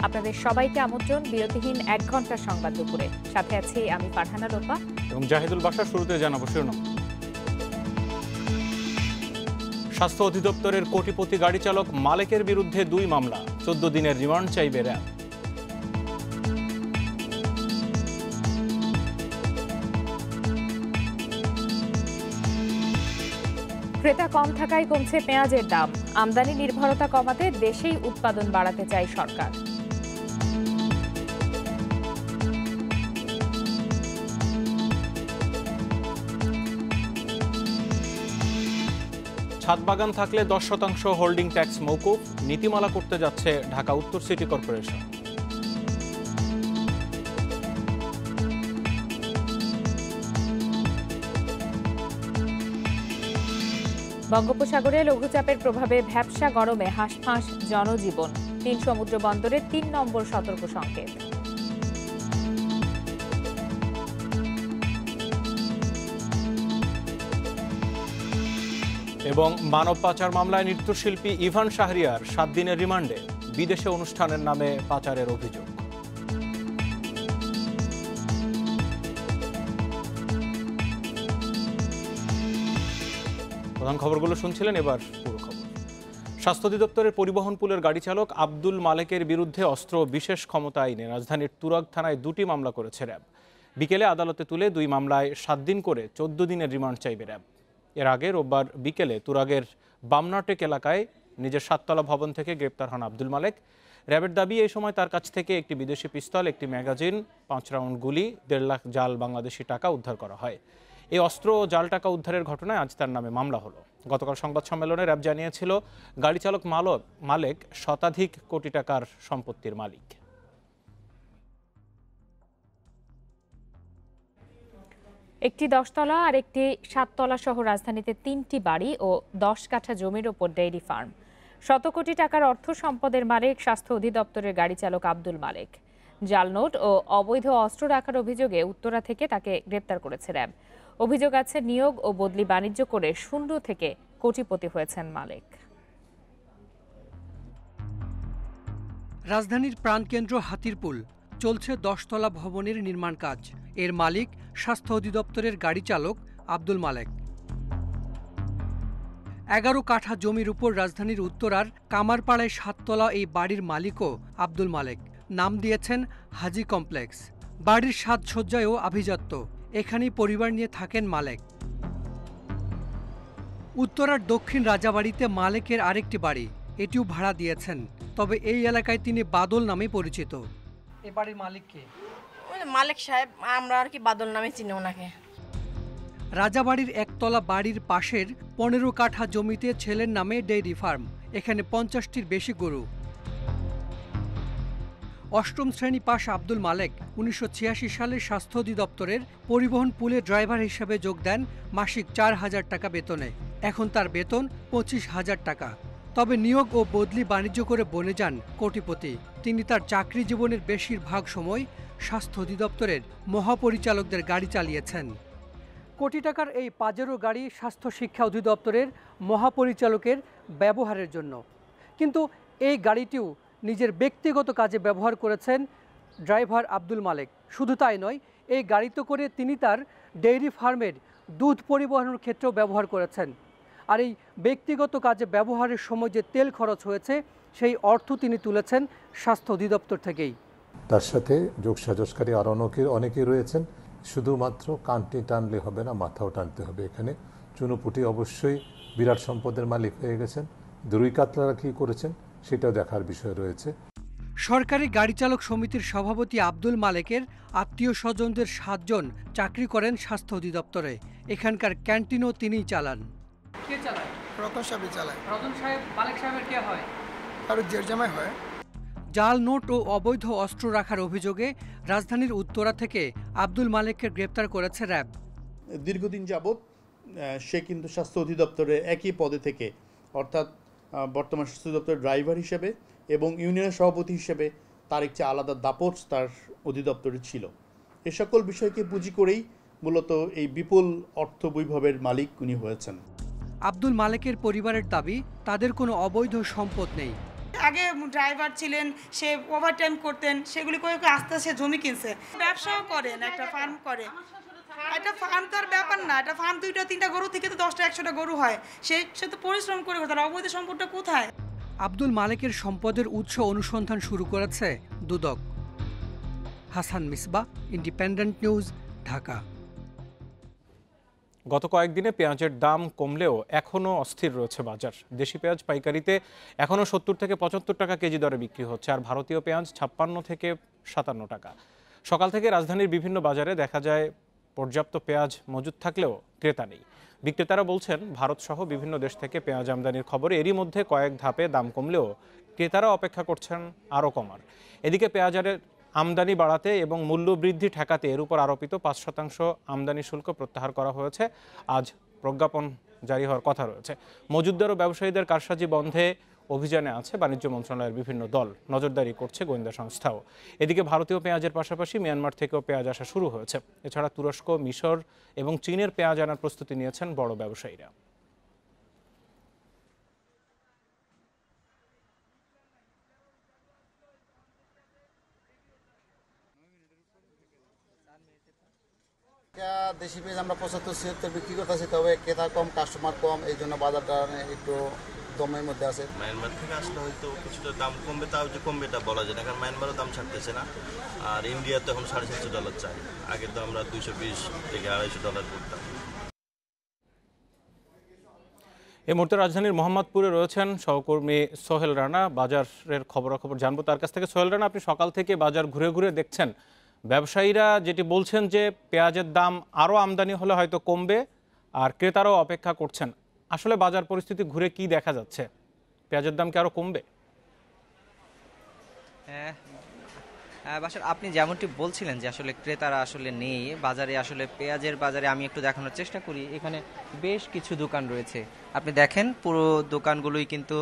আপনাদের সবাইকে আমন্ত্রণ বিরতিহীন 1 ঘন্টার সংবাদ দুপুরে। সাথে আছি আমি ফারহানা রূপা এবং জাহিদুল বাশার। শুরুতে জানাবো শিরোনাম। স্বাস্থ্য অধিদপ্তরের কোটিপতি গাড়ি চালক মালেকের বিরুদ্ধে 2 মামলা, 14 দিনের রিমান্ড চাইবে র্যাব। ক্রেতা কম থাকায় কমছে পেঁয়াজের দাম। আমদানি নির্ভরতা কমাতে দেশেই উৎপাদন বাড়াতে চায় সরকার। ছাদ বাগান থাকলে 10% হোল্ডিং ট্যাক্স মওকুফ, নীতিমালা করতে যাচ্ছে ঢাকা উত্তর সিটি কর্পোরেশন। বঙ্গোপসাগরে লঘুচাপের প্রভাবে ভ্যাপসা গরমে হাঁসফাঁস জনজীবন। 3 সমুদ্র বন্দরে 3 নম্বর সতর্ক সংকেত। এবং মানব পাচার মামলায় নৃত্যশিল্পী ইভান শাহরিয়ার 7 দিনের রিমান্ডে, বিদেশে অনুষ্ঠানের নামে পাচারের অভিযোগ। প্রধান খবরগুলো শুনছিলেন, এবার পুরো খবর। স্বাস্থ্য অধিদপ্তরের পরিবহন পুলের গাড়ি চালক আব্দুল মালেকের বিরুদ্ধে অস্ত্র বিশেষ ক্ষমতা আইনে রাজধানীর তুরাগ থানায় 2টি মামলা করেছে র্যাব। বিকেলে আদালতে তুলে 2 মামলায় 7 দিন করে 14 দিনের রিমান্ড চাইবে র্যাব। এর আগে রোববার বিকেলে তুরাগের বামনাটেক এলাকায় নিজের 7তলা ভবন থেকে গ্রেপ্তার হন আব্দুল মালেক। র্যাবের দাবি, এই সময় তার কাছ থেকে একটি বিদেশি পিস্তল, একটি ম্যাগাজিন, 5 রাউন্ড গুলি, 1.5 লাখ জাল বাংলাদেশি টাকা উদ্ধার করা হয়। এই অস্ত্র ও জাল টাকা উদ্ধারের ঘটনায় আজ তার নামে মামলা হলো। গতকাল সংবাদ সম্মেলনে র্যাব জানিয়েছিল, গাড়ি চালক মালেক শতাধিক কোটি টাকার সম্পত্তির মালিক। একটি 10 তলা আর একটি 7 তলা সহ রাজধানীতে 3টি বাড়ি ও 10 কাঠা জমির ওপর ডেইরি ফার্ম। 100 কোটি টাকার অর্থ সম্পদের মালিক স্বাস্থ্য অধিদপ্তরের গাড়ি চালক আব্দুল মালেক। জাল নোট ও অবৈধ অস্ত্র রাখার অভিযোগে উত্তরা থেকে তাকে গ্রেপ্তার করেছে র্যাব। অভিযোগ আছে, নিয়োগ ও বদলি বাণিজ্য করে শূন্য থেকে কোটিপতি হয়েছেন মালেক। রাজধানীর প্রাণকেন্দ্র হাতিরপুল চলছে 10 তলা ভবনের নির্মাণ কাজ। এর মালিক স্বাস্থ্য অধিদপ্তরের গাড়ি চালক আব্দুল মালেক। 11 কাঠা জমির উপর রাজধানীর উত্তরার কামারপাড়ায় 7 তলা এই বাড়ির মালিকও আব্দুল মালেক। নাম দিয়েছেন হাজি কমপ্লেক্স। বাড়ির সাজসজ্জায়ও আভিজাত্য। এখানেই পরিবার নিয়ে থাকেন মালেক। উত্তরার দক্ষিণ রাজাবাড়িতে মালেকের আরেকটি বাড়ি, এটিও ভাড়া দিয়েছেন। তবে এই এলাকায় তিনি বাদল নামে পরিচিত। এ বাড়ির মালিক কে? মালিক সাহেব, আমরা আর কি বাদল নামে চিনি ওনাকে। রাজাবাড়ির 1 তলা বাড়ির পাশের 15 কাঠা জমিতে ছেলের নামে ডেইরি ফার্ম। এখানে 50টির বেশি গরু। 8ম শ্রেণী পাশ আব্দুল মালেক 1986 সালে স্বাস্থ্য অধিদপ্তরের পরিবহন পুলে ড্রাইভার হিসেবে যোগ দেন মাসিক 4,000 টাকা বেতনে। এখন তার বেতন 25,000 টাকা। তবে নিয়োগ ও বদলি বাণিজ্য করে বনে যান কোটিপতি। তিনি তার চাকরি জীবনের বেশিরভাগ সময় স্বাস্থ্য অধিদপ্তরের মহাপরিচালকদের গাড়ি চালিয়েছেন। কোটি টাকার এই পাজেরো গাড়ি স্বাস্থ্য শিক্ষা অধিদপ্তরের মহাপরিচালকের ব্যবহারের জন্য। কিন্তু এই গাড়িটিও নিজের ব্যক্তিগত কাজে ব্যবহার করেছেন ড্রাইভার আব্দুল মালেক। শুধু তাই নয়, এই গাড়িতে করে তিনি তার ডেইরি ফার্মের দুধ পরিবহনের ক্ষেত্রেও ব্যবহার করেছেন। আর এই ব্যক্তিগত কাজে ব্যবহারের সময় যে তেল খরচ হয়েছে, সেই অর্থ তিনি তুলেছেন স্বাস্থ্য অধিদপ্তর থেকেই। তার সাথে যোগসাজশকারী আরও অনেকেই রয়েছেন। শুধুমাত্র কানটি টানলে হবে না, মাথাও টানতে হবে। এখানে চুনুপুটি অবশ্যই বিরাট সম্পদের মালিক হয়ে গেছেন। দুই কাতলারা কী করেছেন সেটাও দেখার বিষয় রয়েছে। সরকারি গাড়ি চালক সমিতির সভাপতি আব্দুল মালেকের আত্মীয় স্বজনদের 7 জন চাকরি করেন স্বাস্থ্য অধিদপ্তরে। এখানকার ক্যান্টিনও তিনিই চালান। কে চালায়? রতন সাহেব চালায়। রতন সাহেব মালেক সাহেবের কে হয়? আর জের জামাই হয়। জাল নোট ও অবৈধ অস্ত্র রাখার অভিযোগে রাজধানীর উত্তরা থেকে আব্দুল মালেককে গ্রেপ্তার করেছে র্যাব। দীর্ঘদিন যাবৎ সে কিন্তু স্বাস্থ্য অধিদপ্তরে একই পদে থেকে, অর্থাৎ বর্তমান স্বাস্থ্য অধিদপ্তরের ড্রাইভার হিসেবে এবং ইউনিয়নের সভাপতি হিসেবে তার একটি আলাদা দাপট তার অধিদপ্তরে ছিল। এ সকল বিষয়কে পুঁজি করেই মূলত এই বিপুল অর্থ বৈভবের মালিক উনি হয়েছেন। আব্দুল মালেকের পরিবারের দাবি, তাদের কোনো অবৈধ সম্পদ নেই। আগে ড্রাইভার ছিলেন, সে ওভারটাইম করতেন, সেগুলি করে আস্তে আস্তে জমি কিনছে, ব্যবসাও করেন, একটা ফার্ম করে। একটা ফার্ম তার ব্যাপার না, একটা ফার্ম 2-3টা গরু থেকে তো 10টা-100টা গরু হয়, সে তো পরিশ্রম করে, তার অবৈধ সম্পদটা কোথায়? আব্দুল মালেকের সম্পদের উৎস অনুসন্ধান শুরু করেছে দুদক। Hasan Misbah, independent news, Dhaka. গত কয়েকদিনে পেঁয়াজের দাম কমলেও এখনও অস্থির রয়েছে বাজার। দেশি পেঁয়াজ পাইকারিতে এখনও 70 থেকে 75 টাকা কেজি দরে বিক্রি হচ্ছে, আর ভারতীয় পেঁয়াজ 56 থেকে 57 টাকা। সকাল থেকে রাজধানীর বিভিন্ন বাজারে দেখা যায় পর্যাপ্ত পেঁয়াজ মজুদ থাকলেও ক্রেতা নেই। বিক্রেতারা বলছেন, ভারতসহ বিভিন্ন দেশ থেকে পেঁয়াজ আমদানির খবরে এরই মধ্যে কয়েক ধাপে দাম কমলেও ক্রেতারা অপেক্ষা করছেন আরও কমার। এদিকে পেঁয়াজের আমদানি বাড়াতে এবং মূল্য বৃদ্ধি ঠেকাতে এর উপর আরোপিত 5% আমদানি শুল্ক প্রত্যাহার করা হয়েছে। আজ প্রজ্ঞাপন জারি হওয়ার কথা রয়েছে। মজুতদার ও ব্যবসায়ীদের কারসাজি বন্ধে অভিযানে আছে বাণিজ্য মন্ত্রণালয়ের বিভিন্ন দল, নজরদারি করছে গোয়েন্দা সংস্থাও। এদিকে ভারতীয় পেঁয়াজের পাশাপাশি মিয়ানমার থেকেও পেঁয়াজ আসা শুরু হয়েছে। এছাড়া তুরস্ক, মিশর এবং চীনের পেঁয়াজ আনার প্রস্তুতি নিয়েছেন বড় ব্যবসায়ীরা। দেশি পেঁয়াজ আমরা 75-76 বিক্রি করতেছি, তবে ক্রেতা কম, কাস্টমার কম, এই জন্য বাজারটা একটু দমের মধ্যে আছে। মায়ানমার থেকে আসলে হয়তো কিছুটা দাম কমবে, তাও যে কমবে এটা বলা যায় না, কারণ মায়ানমারও দাম ছাড়তেছে না। আর ইন্ডিয়া তো এখন $750 চাই, আগে তো আমরা $220 থেকে $250 করতাম। এই মুহূর্তে রাজধানীর মোহাম্মদপুরে রয়েছেন সহকর্মী সোহেল রানা। বাজারের খবরাখবর জানবো তার কাছ থেকে। সোহেল রানা, আপনি সকাল থেকে বাজার ঘুরে ঘুরে দেখছেন, ব্যবসায়ীরা যেটি বলছেন যে পেঁয়াজের দাম আরও আমদানি হলে হয়তো কমবে, আর ক্রেতারাও অপেক্ষা করছেন। আসলে বাজার পরিস্থিতি ঘুরে কি দেখা যাচ্ছে? পেঁয়াজের দাম কি আরও কমবে? বাসার আপনি যেমনটি বলছিলেন যে আসলে ক্রেতারা আসলে নেই বাজারে। আসলে পেঁয়াজের বাজারে আমি একটু দেখানোর চেষ্টা করি। এখানে বেশ কিছু দোকান রয়েছে, আপনি দেখেন পুরো দোকানগুলোই কিন্তু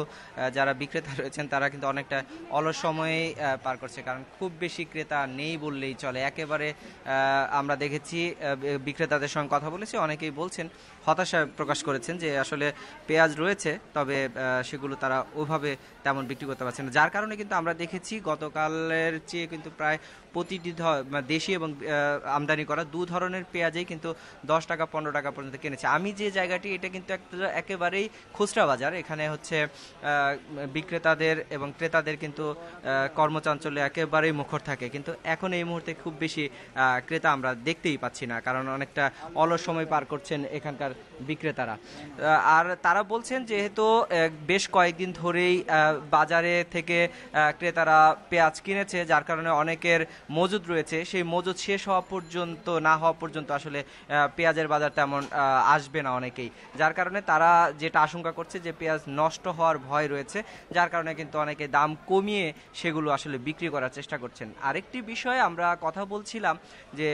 যারা বিক্রেতা রয়েছেন তারা কিন্তু অনেকটা অলস সময়ে পার করছে, কারণ খুব বেশি ক্রেতা নেই বললেই চলে। একেবারে আমরা দেখেছি বিক্রেতাদের সঙ্গে কথা বলেছি, অনেকেই বলছেন, হতাশা প্রকাশ করেছেন যে আসলে পেঁয়াজ রয়েছে, তবে সেগুলো তারা ওইভাবে তেমন বিক্রি করতে পারছে না। যার কারণে কিন্তু আমরা দেখেছি গতকালের চেয়ে কিন্তু প্রায় প্রতিটি দেশি এবং আমদানি করা দু ধরনের পেঁয়াজেই কিন্তু 10 টাকা 15 টাকা পর্যন্ত কিনেছে। আমি যে জায়গাটি, এটা কিন্তু একেবারেই খুচরা বাজার। এখানে হচ্ছে বিক্রেতাদের এবং ক্রেতাদের কিন্তু কর্মচাঞ্চল্যে একেবারেই মুখর থাকে, কিন্তু এখন এই মুহূর্তে খুব বেশি ক্রেতা আমরা দেখতেই পাচ্ছি না, কারণ অনেকটা অলস সময় পার করছেন এখানকার বিক্রেতারা। আর তারা বলছেন যেহেতু বেশ কয়েকদিন ধরেই বাজারে থেকে ক্রেতারা পেঁয়াজ কিনেছে, যার কারণে অনেকের মজুদ রয়েছে, সেই মজুদ শেষ হওয়া পর্যন্ত না হওয়া পর্যন্ত আসলে পেঁয়াজের বাজার তেমন আসবে না অনেকেই। যার কারণে তারা যেটা আশঙ্কা করছে যে পেঁয়াজ নষ্ট হওয়ার ভয় রয়েছে, যার কারণে কিন্তু অনেকে দাম কমিয়ে সেগুলো আসলে বিক্রি করার চেষ্টা করছেন। আরেকটি বিষয়ে আমরা কথা বলছিলাম যে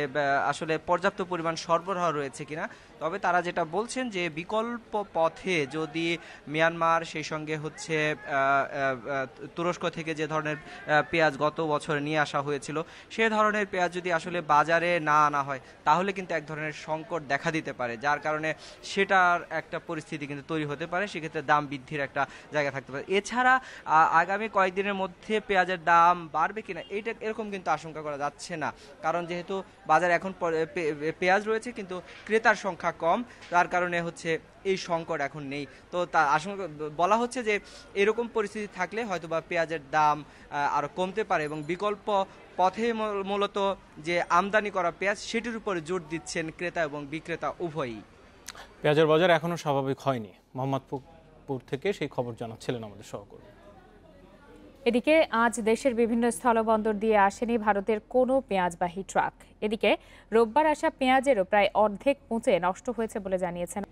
আসলে পর্যাপ্ত পরিমাণ সরবরাহ রয়েছে কিনা, তবে তারা যেটা বলছেন যে বিকল্প পথে যদি মিয়ানমার, সেই সঙ্গে হচ্ছে তুরস্ক থেকে যে ধরনের পেঁয়াজ গত বছর নিয়ে আসা হয়েছিল, সে ধরনের পেঁয়াজ যদি আসলে বাজারে না আনা হয় তাহলে কিন্তু এক ধরনের সংকট দেখা দিতে পারে, যার কারণে সেটার একটা পরিস্থিতি কিন্তু তৈরি হতে পারে, সেক্ষেত্রে দাম বৃদ্ধির একটা জায়গা থাকতে পারে। এছাড়া আগামী কয়েকদিনের মধ্যে পেঁয়াজের দাম বাড়বে কিনা এরকম কিন্তু আশঙ্কা করা যাচ্ছে না, কারণ যেহেতু বাজারে এখন পেঁয়াজ রয়েছে কিন্তু ক্রেতার সংখ্যা কম, তার কারণে হচ্ছে এই সংকট এখন নেই। তো তা আশঙ্কা বলা হচ্ছে যে এরকম পরিস্থিতি থাকলে হয়তোবা পেঁয়াজের দাম আরো কমতে পারে, এবং বিকল্প পথে মূলত যে আমদানি করা পেঁয়াজ সেটির উপরে জোর দিচ্ছেন ক্রেতা এবং বিক্রেতা উভয়ই। পেঁয়াজের বাজার এখনো স্বাভাবিক হয়নি। মোহাম্মদপুর থেকে সেই খবর জানাচ্ছিলেন আমাদের সহকর্মী। এদিকে আজ দেশের বিভিন্ন স্থলবন্দর দিয়ে আসেনি ভারতের কোনো পেঁয়াজবাহী ট্রাক। এদিকে রোববার আসা পেঁয়াজেরও প্রায় অর্ধেক পচে নষ্ট হয়েছে বলে জানিয়েছেন।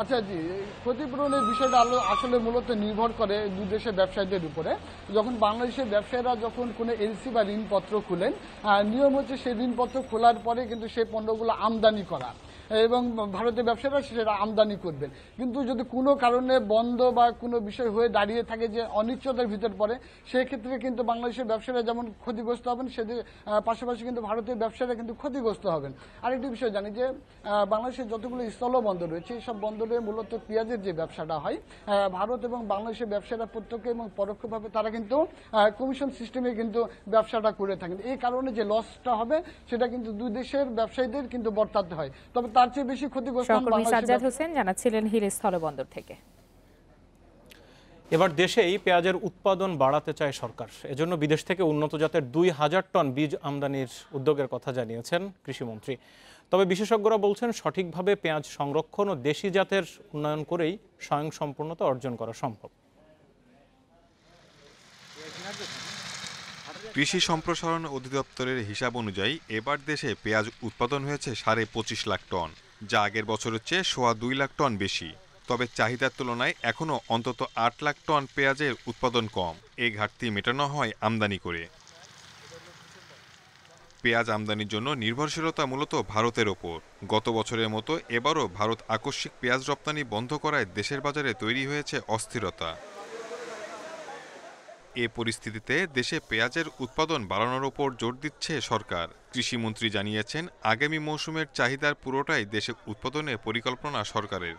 আচ্ছা জি, ক্ষতিপূরণের বিষয়টা আসলে মূলত নির্ভর করে দুই দেশের ব্যবসায়ীদের উপরে। যখন বাংলাদেশের ব্যবসায়ীরা যখন কোনো এলসি বা ঋণপত্র খুলেন, নিয়ম হচ্ছে সেই ঋণপত্র খোলার পরে কিন্তু সেই পণ্যগুলো আমদানি করা। এবং ভারতের ব্যবসায়ীরা সেটা আমদানি করবেন। কিন্তু যদি কোনো কারণে বন্ধ বা কোনো বিষয় হয়ে দাঁড়িয়ে থাকে যে অনিশ্চয়তার ভিতর পড়ে, সেক্ষেত্রে কিন্তু বাংলাদেশের ব্যবসায়ীরা যেমন ক্ষতিগ্রস্ত হবেন, সেদের পাশাপাশি কিন্তু ভারতের ব্যবসায়ীরা কিন্তু ক্ষতিগ্রস্ত হবেন। আরেকটি বিষয় জানি যে বাংলাদেশের যতগুলো স্থল বন্দর রয়েছে, এইসব বন্দরে মূলত পেঁয়াজের যে ব্যবসাটা হয়, ভারত এবং বাংলাদেশের ব্যবসায়ীরা প্রত্যক্ষ এবং পরোক্ষভাবে তারা কিন্তু কমিশন সিস্টেমে কিন্তু ব্যবসাটা করে থাকেন। এই কারণে যে লসটা হবে সেটা কিন্তু দুই দেশের ব্যবসায়ীদের কিন্তু বর্তাতে হয়। তবে তার চেয়ে বেশি ক্ষতিগ্রস্ত সাজ্জাদ হোসেন জানাচ্ছিলেন হিলি স্থলবন্দর থেকে। এবার দেশেই পেঁয়াজের উৎপাদন বাড়াতে চায় সরকার। এজন্য বিদেশ থেকে উন্নত জাতের 2000 টন বীজ আমদানির উদ্যোগের কথা জানিয়েছেন কৃষিমন্ত্রী। তবে বিশেষজ্ঞরা বলছেন সঠিকভাবে পেঁয়াজ সংরক্ষণ ও দেশি জাতের উন্নয়ন করেই স্বয়ংসম্পূর্ণতা অর্জন করা সম্ভব। কৃষি সম্প্রসারণ অধিদপ্তরের হিসাব অনুযায়ী এবার দেশে পেঁয়াজ উৎপাদন হয়েছে 25.5 লাখ টন, যা আগের বছরের চেয়ে 2.25 লাখ টন বেশি। তবে চাহিদার তুলনায় এখনও অন্তত 8 লাখ টন পেঁয়াজের উৎপাদন কম। এই ঘাটতি মেটানো হয় আমদানি করে। পেঁয়াজ আমদানির জন্য নির্ভরশীলতা মূলত ভারতের ওপর। গত বছরের মতো এবারও ভারত আকস্মিক পেঁয়াজ রপ্তানি বন্ধ করায় দেশের বাজারে তৈরি হয়েছে অস্থিরতা। এ পরিস্থিতিতে দেশে পেঁয়াজের উৎপাদন বাড়ানোর উপর জোর দিচ্ছে সরকার। কৃষিমন্ত্রী জানিয়েছেন, আগামী মৌসুমের চাহিদার পুরোটাই দেশে উৎপাদনের পরিকল্পনা সরকারের।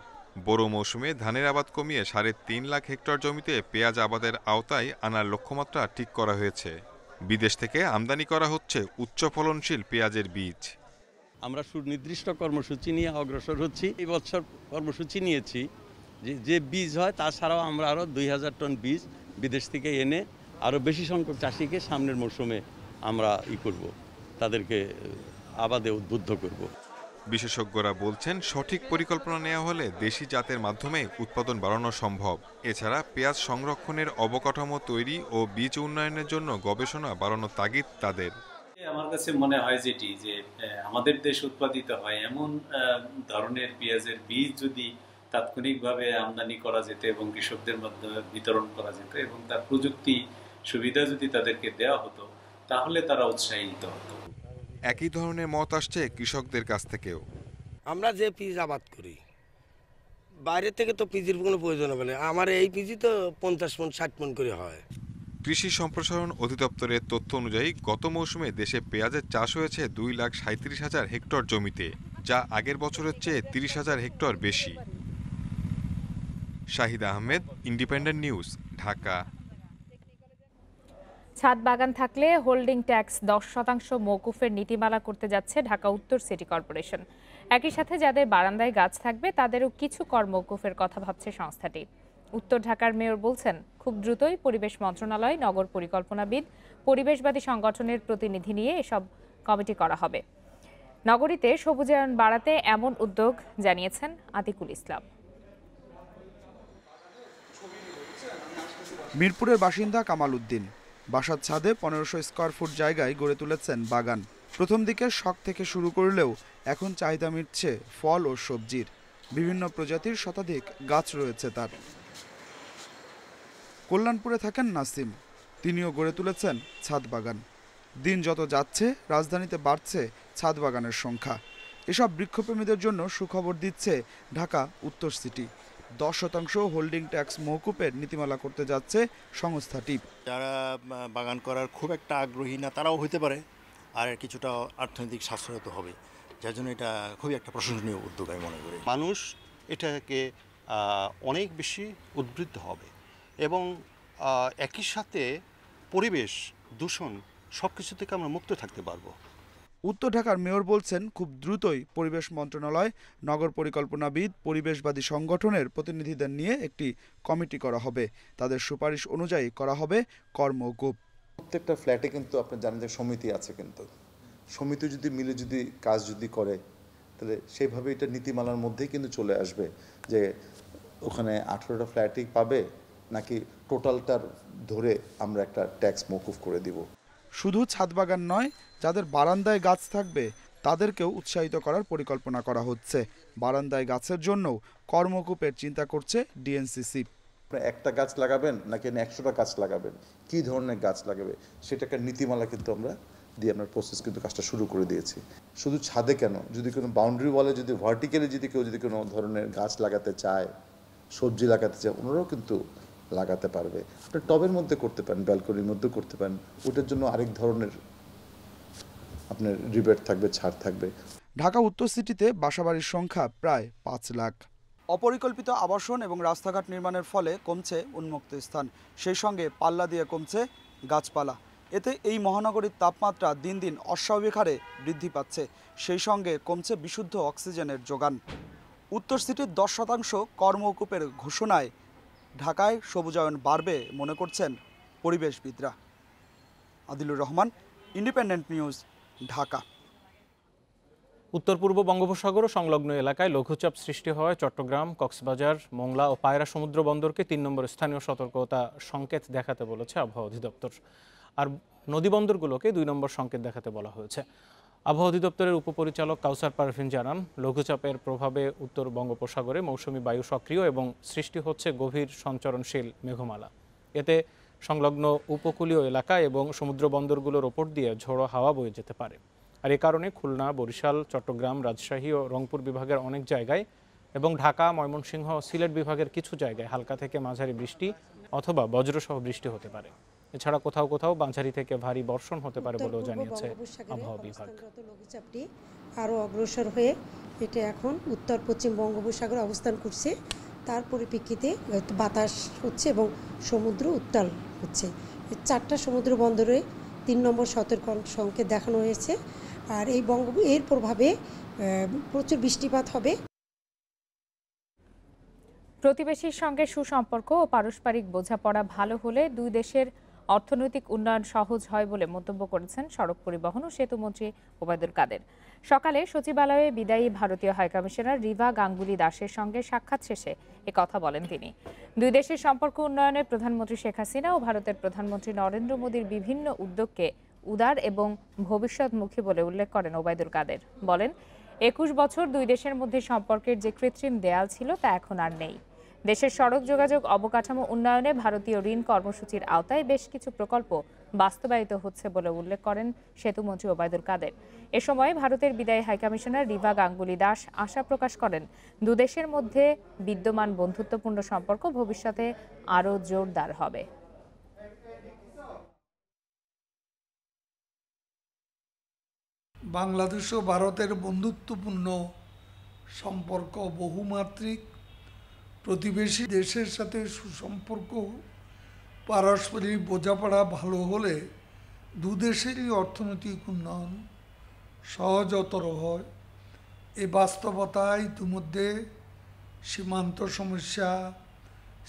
বড় মৌসুমে ধানের আবাদ কমিয়ে 3.5 লাখ হেক্টর জমিতে পেঁয়াজ আবাদের আওতায় আনার লক্ষ্যমাত্রা ঠিক করা হয়েছে। বিদেশ থেকে আমদানি করা হচ্ছে উচ্চ ফলনশীল পেঁয়াজের বীজ। আমরা সুনির্দিষ্ট কর্মসূচি নিয়ে অগ্রসর হচ্ছি। এই বছর কর্মসূচি নিয়েছি যে বীজ হয় তাছাড়াও আমরা আরও 2000 টন বীজ বিদেশ থেকে এনে আরও বেশি সংখ্যক চাষিকে সামনের মৌসুমে আমরা করব, তাদেরকে আবাদে উদ্বুদ্ধ করব। বিশেষজ্ঞরা বলছেন, সঠিক পরিকল্পনা নেওয়া হলে দেশি জাতের মাধ্যমে উৎপাদন বাড়ানো সম্ভব। এছাড়া পেঁয়াজ সংরক্ষণের অবকাঠামো তৈরি ও বীজ উন্নয়নের জন্য গবেষণা বাড়ানোর তাগিদ তাদের। আমার কাছে মনে হয় যে আমাদের দেশ উৎপাদিত হয় এমন ধরনের পেঁয়াজের বীজ যদি তাৎক্ষণিকভাবে আমদানি করা যেত এবং কৃষকদের মাধ্যমে বিতরণ করা যেত এবং তার প্রযুক্তি সুবিধা যদি তাদেরকে দেওয়া হতো, তাহলে তারা উৎসাহিত হতো। একই ধরনের মত আসছে কৃষকদের কাছ থেকেও। আমরা যে পিস আবাদ করি, বাইরে থেকে তো পিজির কোনো প্রয়োজন হবে না। আমার এই পিজি তো 50 মণ 60 মণ করে হয়। কৃষি সম্প্রসারণ অধিদপ্তরের তথ্য অনুযায়ী গত মৌসুমে দেশে পেঁয়াজের চাষ হয়েছে 2,37,000 হেক্টর জমিতে, যা আগের বছরের চেয়ে 30,000 হেক্টর বেশি। Shahid Ahmed, independent news, Dhaka. ছাদ বাগান থাকলে হোল্ডিং ট্যাক্স 10% মওকুফের নীতিমালা করতে যাচ্ছে ঢাকা উত্তর সিটি কর্পোরেশন। একই সাথে যাদের বারান্দায় গাছ থাকবে তাদেরও কিছু কর মওকুফের কথা ভাবছে সংস্থাটি। উত্তর ঢাকার মেয়র বলছেন, খুব দ্রুতই পরিবেশ মন্ত্রণালয়, নগর পরিকল্পনাবিদ, পরিবেশবাদী সংগঠনের প্রতিনিধি নিয়ে এসব কমিটি করা হবে। নগরীতে সবুজায়ন বাড়াতে এমন উদ্যোগ জানিয়েছেন আতিকুল ইসলাম। মিরপুরের বাসিন্দা কামাল উদ্দিন বাসার ছাদে 1500 স্কয়ার ফুট জায়গায় গড়ে তুলেছেন বাগান। প্রথম দিকে শখ থেকে শুরু করলেও এখন চাহিদা মিটছে ফল ও সবজির। বিভিন্ন প্রজাতির শতাধিক গাছ রয়েছে তার। কল্যাণপুরে থাকেন নাসিম, তিনিও গড়ে তুলেছেন ছাদ বাগান। দিন যত যাচ্ছে রাজধানীতে বাড়ছে ছাদ বাগানের সংখ্যা। এসব বৃক্ষপ্রেমীদের জন্য সুখবর দিচ্ছে ঢাকা উত্তর সিটি। 10% হোল্ডিং ট্যাক্স মওকুফের নীতিমালা করতে যাচ্ছে সংস্থাটি। যারা বাগান করার খুব একটা আগ্রহী না তারাও হতে পারে, আর কিছুটা অর্থনৈতিক সাশ্রয় তো হবে, যার জন্য এটা খুবই একটা প্রশংসনীয় উদ্যোগ আমি মনে করি। মানুষ এটাকে অনেক বেশি উদ্বুদ্ধ হবে এবং একই সাথে পরিবেশ দূষণ সব কিছু থেকে আমরা মুক্ত থাকতে পারবো। উত্তর ঢাকার মেয়র বলছেন, খুব দ্রুতই পরিবেশ মন্ত্রণালয়, নগর পরিকল্পনাবিদ, পরিবেশবাদী সংগঠনের প্রতিনিধিদের নিয়ে একটি কমিটি করা হবে। তাদের সুপারিশ অনুযায়ী করা হবে কর মওকুফ। প্রত্যেকটা ফ্ল্যাটে কিন্তু আপনার জানেন যে সমিতি আছে, কিন্তু সমিতি যদি মিলে যদি কাজ যদি করে তাহলে সেইভাবে এটা নীতিমালার মধ্যেই কিন্তু চলে আসবে যে ওখানে 18টা ফ্ল্যাটই পাবে নাকি টোটালটার ধরে আমরা একটা ট্যাক্স মওকুফ করে দিব। শুধু ছাদ বাগান নয়, যাদের বারান্দায় গাছ থাকবে তাদেরকেও উৎসাহিত করার পরিকল্পনা করা হচ্ছে। বারান্দায় গাছের জন্যও কর মওকুফের চিন্তা করছে ডিএনসিসি। একটা গাছ লাগাবেন নাকি 100টা গাছ লাগাবেন, কি ধরনের গাছ লাগাবে সেটা একটা নীতিমালা কিন্তু আমরা দিয়ে আমরা প্রসেস কিন্তু কাজটা শুরু করে দিয়েছি। শুধু ছাদে কেন, যদি কোনো বাউন্ডারি ওয়ালে যদি ভার্টিক্যালি যদি কেউ যদি কোনো ধরনের গাছ লাগাতে চায়, সবজি লাগাতে চায়, ওনারাও কিন্তু লাগাতে পারবে। আপনি টবের মধ্যে করতে পারেন, ব্যালকনির মধ্যে করতে পারেন, ওটার জন্য আরেক ধরনের আপনার রিবেট থাকবে, ছাড় থাকবে। ঢাকা উত্তর সিটিতে বাসাবাড়ির সংখ্যা প্রায় 5 লাখ। অপরিকল্পিত আবাসন এবং রাস্তাঘাট নির্মাণের ফলে কমছে উন্মুক্ত স্থান, সেই সঙ্গে পাল্লা দিয়ে কমছে গাছপালা। এতে এই মহানগরীর তাপমাত্রা দিন দিন অস্বাভাবিক হারে বৃদ্ধি পাচ্ছে, সেই সঙ্গে কমছে বিশুদ্ধ অক্সিজেনের যোগান। উত্তর সিটির 10% কর্মকুপের ঘোষণায় ঢাকায় সবুজায়ন বাড়বে মনে করছেন পরিবেশবিদরা। Adilur Rahman, independent news, Dhaka. উত্তর পূর্ব বঙ্গোপসাগর ও সংলগ্ন এলাকায় লঘুচাপ সৃষ্টি হওয়ায় চট্টগ্রাম, কক্সবাজার, মোংলা ও পায়রা সমুদ্র বন্দরকে 3 নম্বর স্থানীয় সতর্কতা সংকেত দেখাতে বলেছে আবহাওয়া অধিদপ্তর। আর নদী বন্দরগুলোকে 2 নম্বর সংকেত দেখাতে বলা হয়েছে। আবহাওয়া অধিদপ্তরের উপপরিচালক কাউসার পারভিন জানান, লঘুচাপের প্রভাবে উত্তর বঙ্গোপসাগরে মৌসুমী বায়ু সক্রিয় এবং সৃষ্টি হচ্ছে গভীর সঞ্চরণশীল মেঘমালা। এতে সংলগ্ন উপকূলীয় এলাকা এবং সমুদ্র বন্দরগুলোর ওপর দিয়ে ঝোড়ো হাওয়া বয়ে যেতে পারে। আর এ কারণে খুলনা, বরিশাল, চট্টগ্রাম, রাজশাহী ও রংপুর বিভাগের অনেক জায়গায় এবং ঢাকা, ময়মনসিংহ, সিলেট বিভাগের কিছু জায়গায় হালকা থেকে মাঝারি বৃষ্টি অথবা বজ্রসহ বৃষ্টি হতে পারে। এছাড়া কোথাও কোথাও মাঝারি থেকে ভারী বর্ষণ হতে পারে বলেও জানিয়েছে আবহাওয়া বিভাগ। লঘুচাপটি আরও অগ্রসর হয়ে এটা এখন উত্তর পশ্চিম বঙ্গোপসাগরে অবস্থান করছে। তার পরিপ্রেক্ষিতে বাতাস হচ্ছে এবং সমুদ্র উত্তাল হচ্ছে। 4টা সমুদ্র বন্দরে 3 নম্বর সতর্ক সংকেত দেখানো হয়েছে। আর এই এর প্রভাবে প্রচুর বৃষ্টিপাত হবে। প্রতিবেশীর সঙ্গে সুসম্পর্ক ও পারস্পরিক বোঝাপড়া ভালো হলে দুই দেশের অর্থনৈতিক উন্নয়ন সহজ হয় বলে মন্তব্য করেছেন সড়ক পরিবহন ও সেতুমন্ত্রী ওবায়দুল কাদের। সকালে সচিবালয়ে বিদায়ী ভারতীয় হাইকমিশনার রিভা গাঙ্গুলি দাসের সঙ্গে সাক্ষাৎ শেষে একথা বলেন তিনি। দুই দেশের সম্পর্ক উন্নয়নে প্রধানমন্ত্রী শেখ হাসিনা ও ভারতের প্রধানমন্ত্রী নরেন্দ্র মোদীর বিভিন্ন উদ্যোগকে উদার এবং ভবিষ্যৎমুখী বলে উল্লেখ করেন ওবায়দুল কাদের। বলেন, 21 বছর দুই দেশের মধ্যে সম্পর্কের যে কৃত্রিম দেয়াল ছিল তা এখন আর নেই। দেশের সড়ক যোগাযোগ অবকাঠামো উন্নয়নে ভারতীয় ঋণ কর্মসূচির আওতায় বেশ কিছু প্রকল্প বাস্তবায়িত হচ্ছে বলে উল্লেখ করেন সেতুমন্ত্রী ওবায়দুল কাদের। এ সময় ভারতের বিদায়ী হাইকমিশনার রিভা গাঙ্গুলি দাস আশা প্রকাশ করেন, দুদেশের মধ্যে বিদ্যমান বন্ধুত্বপূর্ণ সম্পর্ক ভবিষ্যতে আরও জোরদার হবে। বাংলাদেশ ও ভারতের বন্ধুত্বপূর্ণ সম্পর্ক বহুমাত্রিক। প্রতিবেশী দেশের সাথে সুসম্পর্ক, পারস্পরিক বোঝাপড়া ভালো হলে দুদেশেরই অর্থনৈতিক উন্নয়ন সহজতর হয়। এই বাস্তবতা ইতিমধ্যে সীমান্ত সমস্যা,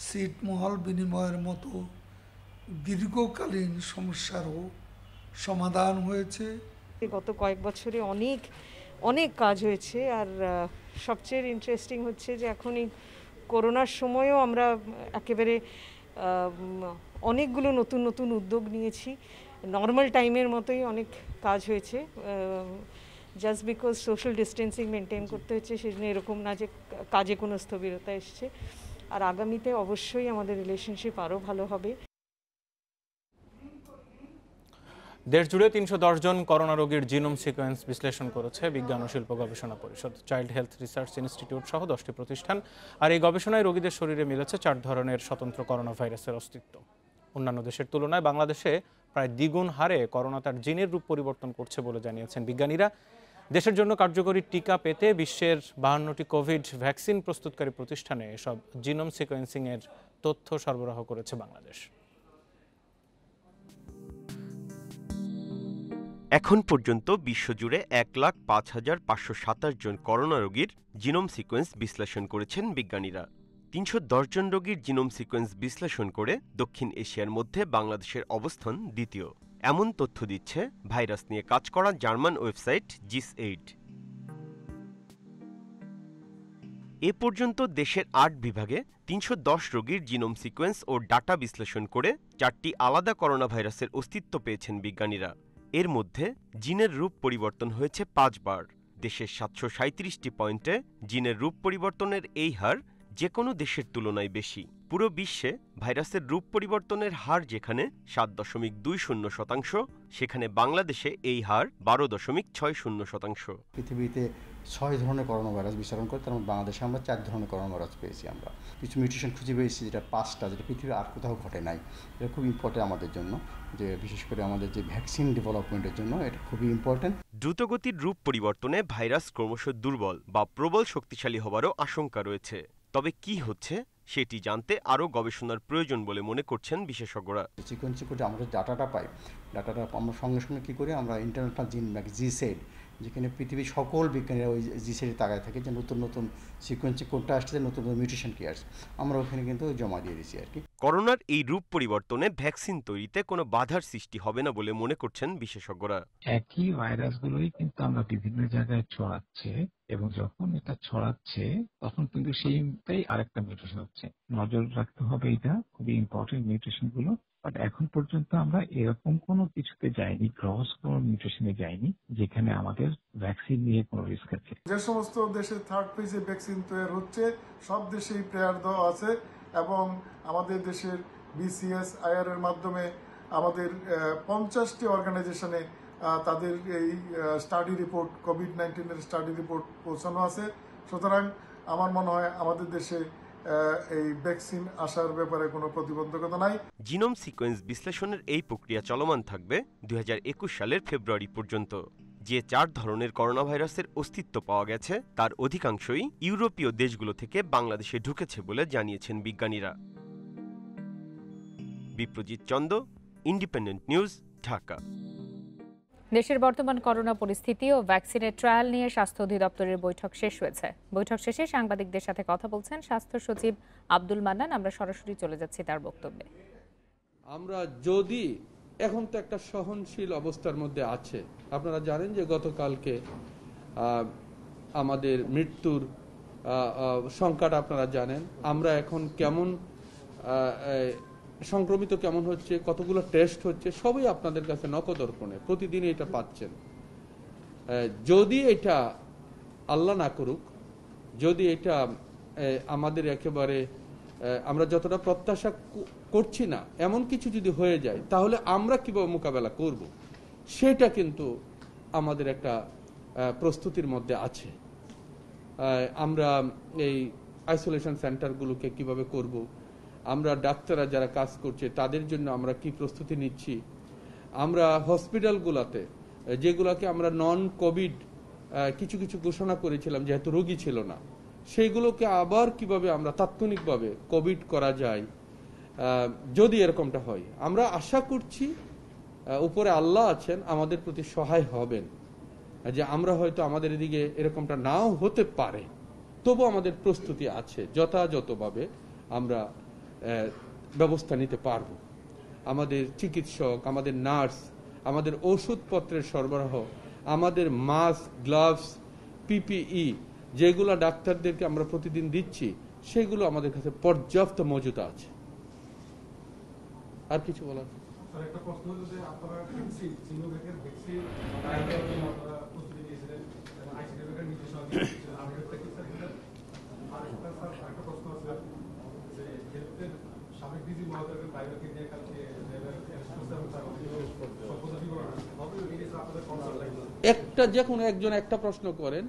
ছিটমহল বিনিময়ের মতো দীর্ঘকালীন সমস্যারও সমাধান হয়েছে। গত কয়েক বছরে অনেক কাজ হয়েছে। আর সবচেয়ে ইন্টারেস্টিং হচ্ছে যে এখন এই করোনার সময়ও আমরা একেবারে অনেকগুলো নতুন উদ্যোগ নিয়েছি। নর্মাল টাইমের মতোই অনেক কাজ হয়েছে। Just because social distancing maintain করতে হচ্ছে সেজন্য এরকম না যে কাজে কোনো স্থবিরতা এসছে। আর আগামীতে অবশ্যই আমাদের রিলেশনশিপ আরও ভালো হবে। দেশ জুড়ে 310 জন করোনা রোগীর জিনোম সিকোয়েন্স বিশ্লেষণ করেছে বিজ্ঞান ও শিল্প গবেষণা পরিষদ, চাইল্ড হেলথ রিসার্চ ইনস্টিটিউট সহ 10টি প্রতিষ্ঠান। আর এই গবেষণায় রোগীদের শরীরে মিলেছে 4 ধরনের স্বতন্ত্র করোনা ভাইরাসের অস্তিত্ব। অন্যান্য দেশের তুলনায় বাংলাদেশে প্রায় দ্বিগুণ হারে করোনা তার জিনের রূপ পরিবর্তন করছে বলে জানিয়েছেন বিজ্ঞানীরা। দেশের জন্য কার্যকরী টিকা পেতে বিশ্বের 52টি কোভিড ভ্যাকসিন প্রস্তুতকারী প্রতিষ্ঠানে এসব জিনোম সিকোয়েন্সিংয়ের তথ্য সরবরাহ করেছে বাংলাদেশ। এখন পর্যন্ত বিশ্বজুড়ে 1,05,527 জন করোনা রোগীর জিনোম সিকোয়েন্স বিশ্লেষণ করেছেন বিজ্ঞানীরা। 310 জন রোগীর জিনোম সিকোয়েন্স বিশ্লেষণ করে দক্ষিণ এশিয়ার মধ্যে বাংলাদেশের অবস্থান দ্বিতীয়। এমন তথ্য দিচ্ছে ভাইরাস নিয়ে কাজ করা জার্মান ওয়েবসাইট GIS8। এ পর্যন্ত দেশের 8 বিভাগে 310 রোগীর জিনোম সিকোয়েন্স ও ডাটা বিশ্লেষণ করে 4টি আলাদা করোনা ভাইরাসের অস্তিত্ব পেয়েছেন বিজ্ঞানীরা। এর মধ্যে জিনের রূপ পরিবর্তন হয়েছে 5 বার। দেশের 737টি পয়েন্টে জিনের রূপ পরিবর্তনের এই হার যে কোনো দেশের তুলনায় বেশি। পুরো বিশ্বে ভাইরাসের রূপ পরিবর্তনের হার যেখানে 7.20%, সেখানে বাংলাদেশে এই হার 12.60%। পৃথিবীতে 6 ধরনের করোনা ভাইরাস বিচরণ করে, তার মধ্যে বাংলাদেশে আমরা 4 ধরনের করোনা ভাইরাস পেয়েছি। আমরা কিছু মিউটেশন খুঁজে পেয়েছি, যেটা 5টা, যেটা পৃথিবীর আর কোথাও ঘটে নাই। এটা খুব ইম্পর্টেন্ট আমাদের জন্য, যে বিশেষ করে আমাদের যে ভ্যাকসিন ডেভেলপমেন্টের জন্য এটা খুবই ইম্পর্টেন্ট। দ্রুতগতির রূপ পরিবর্তনে ভাইরাস ক্রমশ দুর্বল বা প্রবল শক্তিশালী হবারও আশঙ্কা রয়েছে। তবে কি হচ্ছে সেটি জানতে আরও গবেষণার প্রয়োজন বলে মনে করছেন বিশেষজ্ঞরা। সিকোয়েন্স করে আমরা ডাটাটা পাই, ডাটাটা আমরা সঙ্গে সঙ্গে কী করি, আমরা ইন্টারন্যাশনাল জিন ব্যাংক জিসেড, যেখানে পৃথিবীর সকল বিজ্ঞানীরা ওই জিসেডে তাকায় থাকে যে নতুন নতুন সিকোয়েন্সে কোনটা আসছে, নতুন নতুন মিউটেশন কি আসছে, আমরা ওখানে কিন্তু জমা দিয়ে দিচ্ছি আর কি। করোনার এই রূপ পরিবর্তনে ভ্যাকসিন তৈরিতে কোনো বাধার সৃষ্টি হবে না বলে মনে করছেন বিশেষজ্ঞরা। একই ভাইরাসগুলোই কিন্তু আমরা বিভিন্ন জায়গায় ছড়াচ্ছে, এবং যখন এটা ছড়াচ্ছে তখন কিন্তু সেইটাই আরেকটা মিউটেশন হচ্ছে। নজর রাখতে হবে, এটা খুবই ইম্পর্টেন্ট মিউটেশন গুলো। বাট এখন পর্যন্ত আমরা এরকম কোনো কিছুতে যাইনি, ক্রস কোনো মিউটেশনে যাইনি যেখানে আমাদের ভ্যাকসিন নিয়ে কোনো রিস্ক আছে। যে সমস্ত দেশে থার্ড ফেজে ভ্যাকসিন তৈরি হচ্ছে সব দেশেই প্রেয়ার দেওয়া আছে, এবং আমাদের দেশের BCS/IR এর মাধ্যমে আমাদের 50টি অর্গানাইজেশনে তাদের এই study report, COVID-19 study report পৌঁছানো আছে। সুতরাং আমার মনে হয় আমাদের দেশে এই ভ্যাকসিন আসার ব্যাপারে কোনো প্রতিবন্ধকতা নাই। জিনোম সিকোয়েন্স বিশ্লেষণের এই প্রক্রিয়া চলমান থাকবে 2021 সালের ফেব্রুয়ারি পর্যন্ত। যে 4 ধরনের করোনা ভাইরাসের অস্তিত্ব পাওয়া গেছে তার অধিকাংশই ইউরোপীয় দেশগুলো থেকে বাংলাদেশে ঢুকেছে বলে জানিয়েছেন বিজ্ঞানীরা। Biprojit Chanda, Independent news, Dhaka. দেশের বর্তমান করোনা পরিস্থিতি ও ভ্যাকসিনের ট্রায়াল নিয়ে স্বাস্থ্য অধিদপ্তরের বৈঠক শেষ হয়েছে। বৈঠক শেষে সাংবাদিকদের সাথে কথা বলছেন স্বাস্থ্য সচিব আব্দুল মান্নান। আমরা সরাসরি চলে যাচ্ছি তার বক্তব্যে। আমরা যদি এখন তো একটা সহনশীল অবস্থার মধ্যে আছে, আপনারা জানেন যে গতকালকে আমাদের মৃত্যুর সংখ্যাটা আপনারা জানেন। আমরা এখন কেমন সংক্রমিত কেমন হচ্ছে, কতগুলো টেস্ট হচ্ছে, সবই আপনাদের কাছে নখদর্পণে প্রতিদিন এটা পাচ্ছেন। যদি এটা আল্লাহ না করুক, যদি এটা আমাদের একেবারে আমরা যতটা প্রত্যাশা করছি না এমন কিছু যদি হয়ে যায়, তাহলে আমরা কিভাবে মোকাবেলা করব সেটা কিন্তু আমাদের একটা প্রস্তুতির মধ্যে আছে। আমরা এই আইসোলেশন সেন্টারগুলোকে কিভাবে করব, আমরা ডাক্তাররা যারা কাজ করছে তাদের জন্য আমরা কি প্রস্তুতি নিচ্ছি, আমরা হসপিটালগুলোতে যেগুলোকে আমরা নন কোভিড কিছু কিছু ঘোষণা করেছিলাম যেহেতু রোগী ছিল না, সেইগুলোকে আবার কিভাবে আমরা তাৎক্ষণিকভাবে কোভিড করা যায় যদি এরকমটা হয়। আমরা আশা করছি উপরে আল্লাহ আছেন, আমাদের প্রতি সহায় হবেন, যে আমরা হয়তো আমাদের এদিকে এরকমটা নাও হতে পারে, তবু আমাদের প্রস্তুতি আছে, যথাযথভাবে আমরা ব্যবস্থা নিতে পারব। আমাদের চিকিৎসক, আমাদের নার্স, আমাদের ওষুধপত্রের সরবরাহ, আমাদের মাস্ক, গ্লাভস, PPE যেগুলো ডাক্তারদেরকে আমরা প্রতিদিন দিচ্ছি, সেগুলো আমাদের কাছে পর্যাপ্ত মজুদ আছে। আর কিছু বলার? একটা যে কোনো একজন একটা প্রশ্ন করেন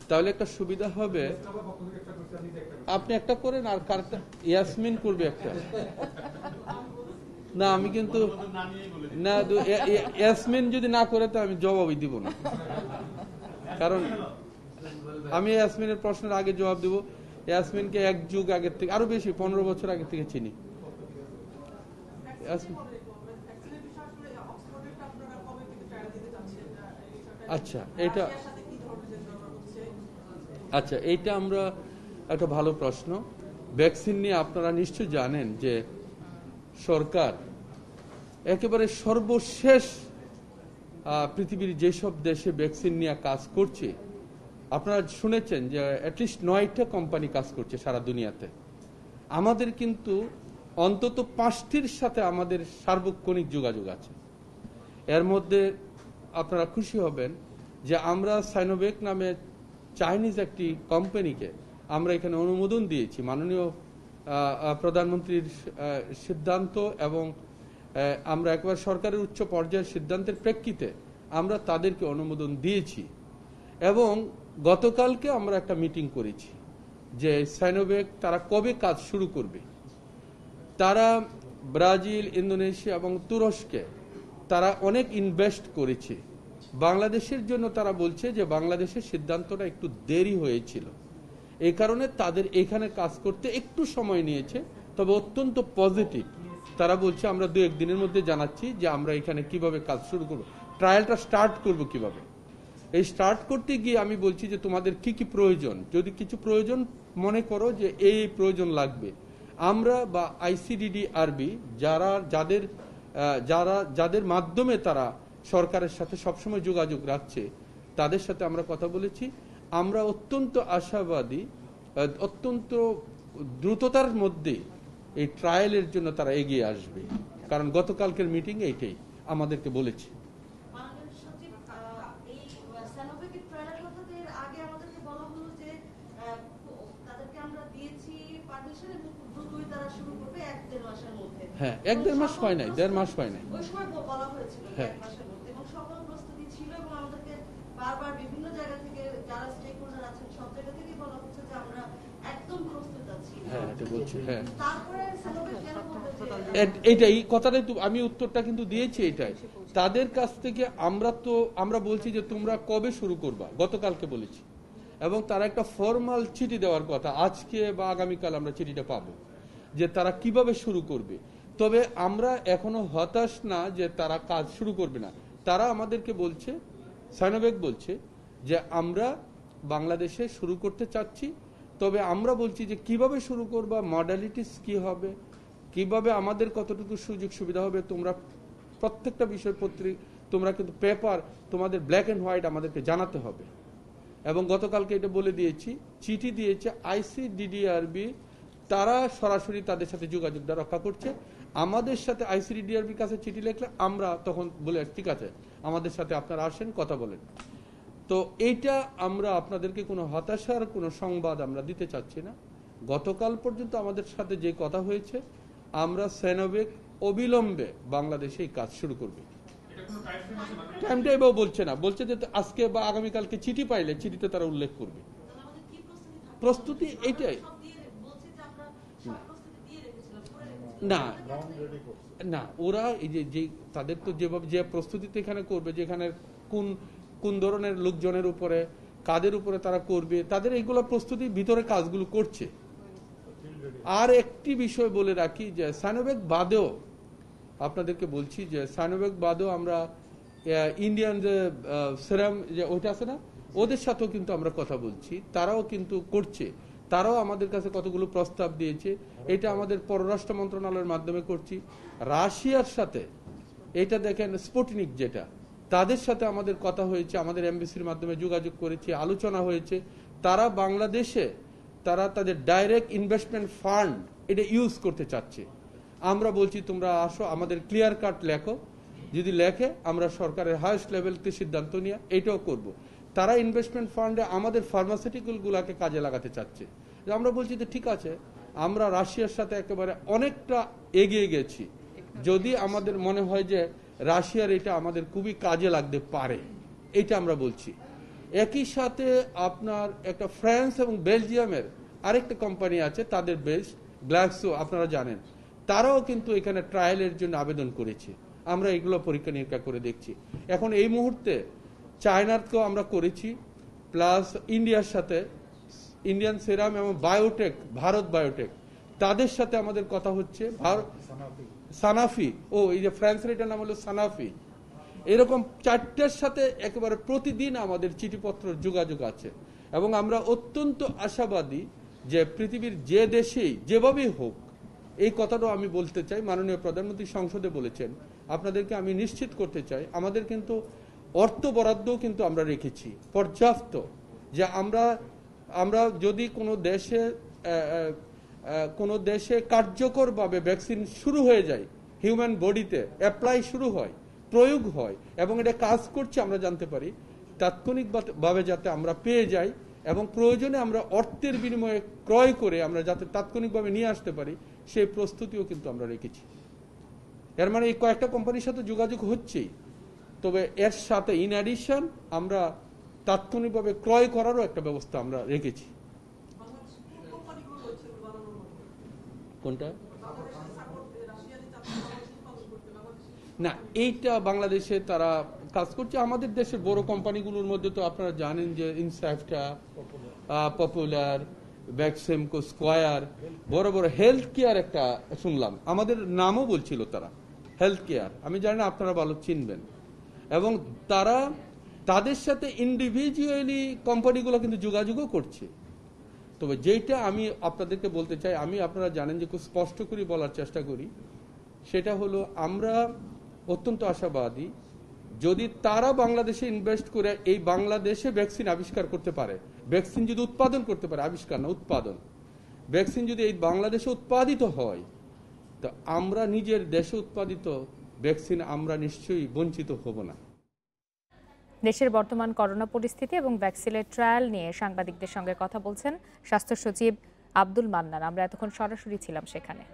তাহলে একটা সুবিধা হবে। আপনি একটা করেন আর কারটা ইয়াসমিন করবে একটা। না আমি কিন্তু না, ইয়াসমিন যদি না করে তো আমি জবাবই দিব না, কারণ আমি ইয়াসমিনের প্রশ্নের আগে জবাব দেব। ইয়াসমিনকে এক যুগ আগের থেকে, আরো বেশি 15 বছর আগে থেকে চিনি। আচ্ছা এইটা আমরা একটা ভালো প্রশ্ন। ভ্যাকসিন নিয়ে আপনারা নিশ্চয় জানেন যে সরকার একেবারে সর্বশেষ পৃথিবীর যেসব দেশে ভ্যাকসিন নিয়ে কাজ করছে, আপনারা শুনেছেন যে অ্যাটলিস্ট 9টা কোম্পানি কাজ করছে সারা দুনিয়াতে। আমাদের কিন্তু অন্তত 5টির সাথে আমাদের সার্বক্ষণিক যোগাযোগ আছে। এর মধ্যে আপনারা খুশি হবেন যে আমরা সাইনোভ্যাক নামে চাইনিজ একটি কোম্পানিকে আমরা এখানে অনুমোদন দিয়েছি মাননীয় প্রধানমন্ত্রীর সিদ্ধান্ত, এবং আমরা একবার সরকারের উচ্চ পর্যায়ের সিদ্ধান্তের প্রেক্ষিতে আমরা তাদেরকে অনুমোদন দিয়েছি। এবং গতকালকে আমরা একটা মিটিং করেছি যে সাইনোভ্যাক তারা কবে কাজ শুরু করবে। তারা ব্রাজিল, ইন্দোনেশিয়া এবং তুরস্কে তারা অনেক ইনভেস্ট করেছে। বাংলাদেশের জন্য তারা বলছে যে বাংলাদেশের সিদ্ধান্তটা একটু দেরি হয়েছিল, এই কারণে তাদের এখানে কাজ করতে একটু সময় নিয়েছে, তবে অত্যন্ত পজিটিভ। তারা বলছে আমরা 2-1 দিনের মধ্যে জানাচ্ছি যে আমরা এখানে কিভাবে কাজ শুরু করব, ট্রায়ালটা স্টার্ট করব কিভাবে। এই স্টার্ট করতে গিয়ে আমি বলছি যে তোমাদের কি কি প্রয়োজন, যদি কিছু প্রয়োজন মনে করো যে এই প্রয়োজন লাগবে, আমরা বা ICDDRB যাদের মাধ্যমে তারা সরকারের সাথে সবসময় যোগাযোগ রাখছে, তাদের সাথে আমরা কথা বলেছি। আমরা অত্যন্ত আশাবাদী, অত্যন্ত দ্রুততার মধ্যে এই ট্রায়ালের জন্য তারা এগিয়ে আসবে, কারণ গতকালকের মিটিং এইটাই আমাদেরকে বলেছে। হ্যাঁ, 1-1.5 মাস হয় নাই, 1.5 মাস হয় নাই। হ্যাঁ, বারবার বিভিন্ন জায়গা থেকে যারা স্টেক হোল্ডার আছেন সব জায়গা থেকে বলা হচ্ছে যে আমরা একদম প্রস্তুত আছি। হ্যাঁ, এটা বলছি। হ্যাঁ, তারপরে সানোভ্যাক কেন বলবে এইটাই কথাটাই তো আমি উত্তরটা কিন্তু দিয়েছি। এটাই তাদের কাছ থেকে আমরা বলছি যে তোমরা কবে শুরু করবা, গতকালকে বলেছি, এবং তারা একটা ফর্মাল চিঠি দেওয়ার কথা, আজকে বা আগামীকাল আমরা চিঠিটা পাবো যে তারা কিভাবে শুরু করবে। তবে আমরা এখনো হতাশ না যে তারা কাজ শুরু করবে না। তারা আমাদেরকে বলছে, সাইনোভ্যাক বলছে যে আমরা বাংলাদেশে শুরু করতে চাচ্ছি, তবে আমরা বলছি যে কিভাবে শুরু করবা, মডালিটিস কি হবে, কিভাবে আমাদের কতটুকু সুযোগ সুবিধা হবে, তোমরা প্রত্যেকটা বিষয়পত্রে তোমরা কিন্তু পেপার তোমাদের ব্ল্যাক অ্যান্ড হোয়াইট আমাদেরকে জানাতে হবে। এবং গতকালকে এটা বলে দিয়েছি, চিঠি দিয়েছে ICDDRB, তারা সরাসরি তাদের সাথে যোগাযোগটা রক্ষা করছে। আমাদের সাথে ICDDRB কাছে চিঠি লিখলে আমরা তখন বলে ঠিক আছে আমাদের সাথে আপনারা আসেন, কথা বলেন। তো এইটা আমরা আপনাদেরকে কোনো হতাশার কোনো সংবাদ আমরা দিতে চাচ্ছি না। গতকাল পর্যন্ত আমাদের সাথে যে কথা হয়েছে, আমরা সাইনোভ্যাক অবিলম্বে বাংলাদেশে এই কাজ শুরু করবে। টাইম টেবিল বলছে না, বলছে যে আজকে বা আগামীকালকে চিঠি পাইলে চিঠিতে তারা উল্লেখ করবে। প্রস্তুতি এইটাই না, না ওরা এই যে তাদের তো যেভাবে যে প্রস্তুতিতে এখানে করবে, যেখানে কোন ধরনের লোকজনের উপরে কাদের উপরে তারা করবে, তাদের এইগুলো প্রস্তুতি ভিতরে কাজগুলো করছে। আর একটি বিষয় বলে রাখি যে সাইনোভ্যাক বাদেও আপনাদেরকে বলছি যে সাইনোভ্যাক বাদেও আমরা ইন্ডিয়ান যে সেরাম যে ওইটা আছে না, ওদের সাথেও কিন্তু আমরা কথা বলছি, তারাও কিন্তু করছে। তারাও আমাদের কাছে কতগুলো প্রস্তাব দিয়েছে, এটা আমাদের পররাষ্ট্র মন্ত্রণালয়ের মাধ্যমে করছি। রাশিয়ার সাথে এটা দেখেন স্পুটনিক যেটা, তাদের সাথে আমাদের কথা হয়েছে, আমাদের এমবিসির মাধ্যমে যোগাযোগ করেছি, আলোচনা হয়েছে। তারা বাংলাদেশে তারা তাদের ডাইরেক্ট ইনভেস্টমেন্ট ফান্ড এটা ইউজ করতে চাচ্ছে। আমরা বলছি তোমরা আসো, আমাদের ক্লিয়ার কাট লেখো, যদি লেখে আমরা সরকারের হাইয়েস্ট লেভেলতে সিদ্ধান্ত নিয়ে এটাও করব। তারা ইনভেস্টমেন্ট ফান্ডে আমাদের ফার্মাসিউটিক্যাল গুলাকে কাজে লাগাতে চাচ্ছে। আমরা বলছি যে ঠিক আছে, আমরা রাশিয়ার সাথে একেবারে অনেকটা এগিয়ে গেছি, যদি আমাদের মনে হয় যে রাশিয়ার এটা আমাদের খুবই কাজে লাগতে পারে, এটা আমরা বলছি। একই সাথে আপনার একটা ফ্রান্স এবং বেলজিয়ামের আরেকটা কোম্পানি আছে, তাদের বেস গ্লাক্সো আপনারা জানেন, তারাও কিন্তু এখানে ট্রায়ালের জন্য আবেদন করেছে। আমরা এগুলো পরীক্ষা নিরীক্ষা করে দেখছি। এখন এই মুহূর্তে চায়নারকেও আমরা করেছি, প্লাস ইন্ডিয়ার সাথে ইন্ডিয়ান সেরাম এবং বায়োটেক, ভারত বায়োটেক, তাদের সাথে আমাদের কথা হচ্ছে। সানাফি, এই যে ফ্রান্সের এটার নাম হলো সানাফি, এরকম 4টার সাথে একেবারে প্রতিদিন আমাদের চিঠিপত্র যোগাযোগ আছে। এবং আমরা অত্যন্ত আশাবাদী যে পৃথিবীর যে দেশেই যেভাবেই হোক, এই কথাটাও আমি বলতে চাই, মাননীয় প্রধানমন্ত্রী সংসদে বলেছেন, আপনাদেরকে আমি নিশ্চিত করতে চাই, আমাদের কিন্তু অর্থ বরাদ্দও কিন্তু আমরা রেখেছি পর্যাপ্ত, যে আমরা যদি কোনো দেশে কার্যকরভাবে ভ্যাকসিন শুরু হয়ে যায়, হিউম্যান বডিতে অ্যাপ্লাই শুরু হয়, প্রয়োগ হয় এবং এটা কাজ করছে আমরা জানতে পারি, তাৎক্ষণিকভাবে যাতে আমরা পেয়ে যাই এবং প্রয়োজনে আমরা অর্থের বিনিময়ে ক্রয় করে আমরা যাতে তাৎক্ষণিকভাবে নিয়ে আসতে পারি সেই প্রস্তুতিও কিন্তু আমরা রেখেছি। এর মানে এই কয়েকটা কোম্পানির সাথে যোগাযোগ হচ্ছেই, তবে এর সাথে ইন অ্যাডিশন আমরা তাৎক্ষণিকভাবে ক্রয় করারও একটা ব্যবস্থা আমরা রেখেছি। কোনটা না, এইটা বাংলাদেশে তারা কাজ করছে। আমাদের দেশের বড় কোম্পানিগুলোর মধ্যে তো আপনারা জানেন যে ইনসাইফটা, পপুলার, ব্যাকসেমকো, স্কয়ার, বড় বড় হেলথ কেয়ার একটা শুনলাম, আমাদের নামও বলছিল তারা হেলথ কেয়ার, আমি জানি না আপনারা ভালো চিনবেন। এবং তারা তাদের সাথে ইন্ডিভিজুয়ালি কোম্পানিগুলো কিন্তু যোগাযোগও করছে। তবে যেটা আমি আপনাদেরকে বলতে চাই, আমি আপনারা জানেন যে খুব স্পষ্ট করে বলার চেষ্টা করি, সেটা হলো আমরা অত্যন্ত আশাবাদী যদি তারা বাংলাদেশে ইনভেস্ট করে এই বাংলাদেশে ভ্যাকসিন আবিষ্কার করতে পারে, ভ্যাকসিন যদি উৎপাদন করতে পারে, আবিষ্কার না উৎপাদন, ভ্যাকসিন যদি এই বাংলাদেশে উৎপাদিত হয়, তো আমরা নিজের দেশে উৎপাদিত ভ্যাকসিন আমরা নিশ্চয়ই বঞ্চিত হব না। দেশের বর্তমান করোনা পরিস্থিতি এবং ভ্যাকসিনের ট্রায়াল নিয়ে সাংবাদিকদের সঙ্গে কথা বলছেন স্বাস্থ্য সচিব আব্দুল মান্নান। আমরা এতক্ষণ সরাসরি ছিলাম সেখানে।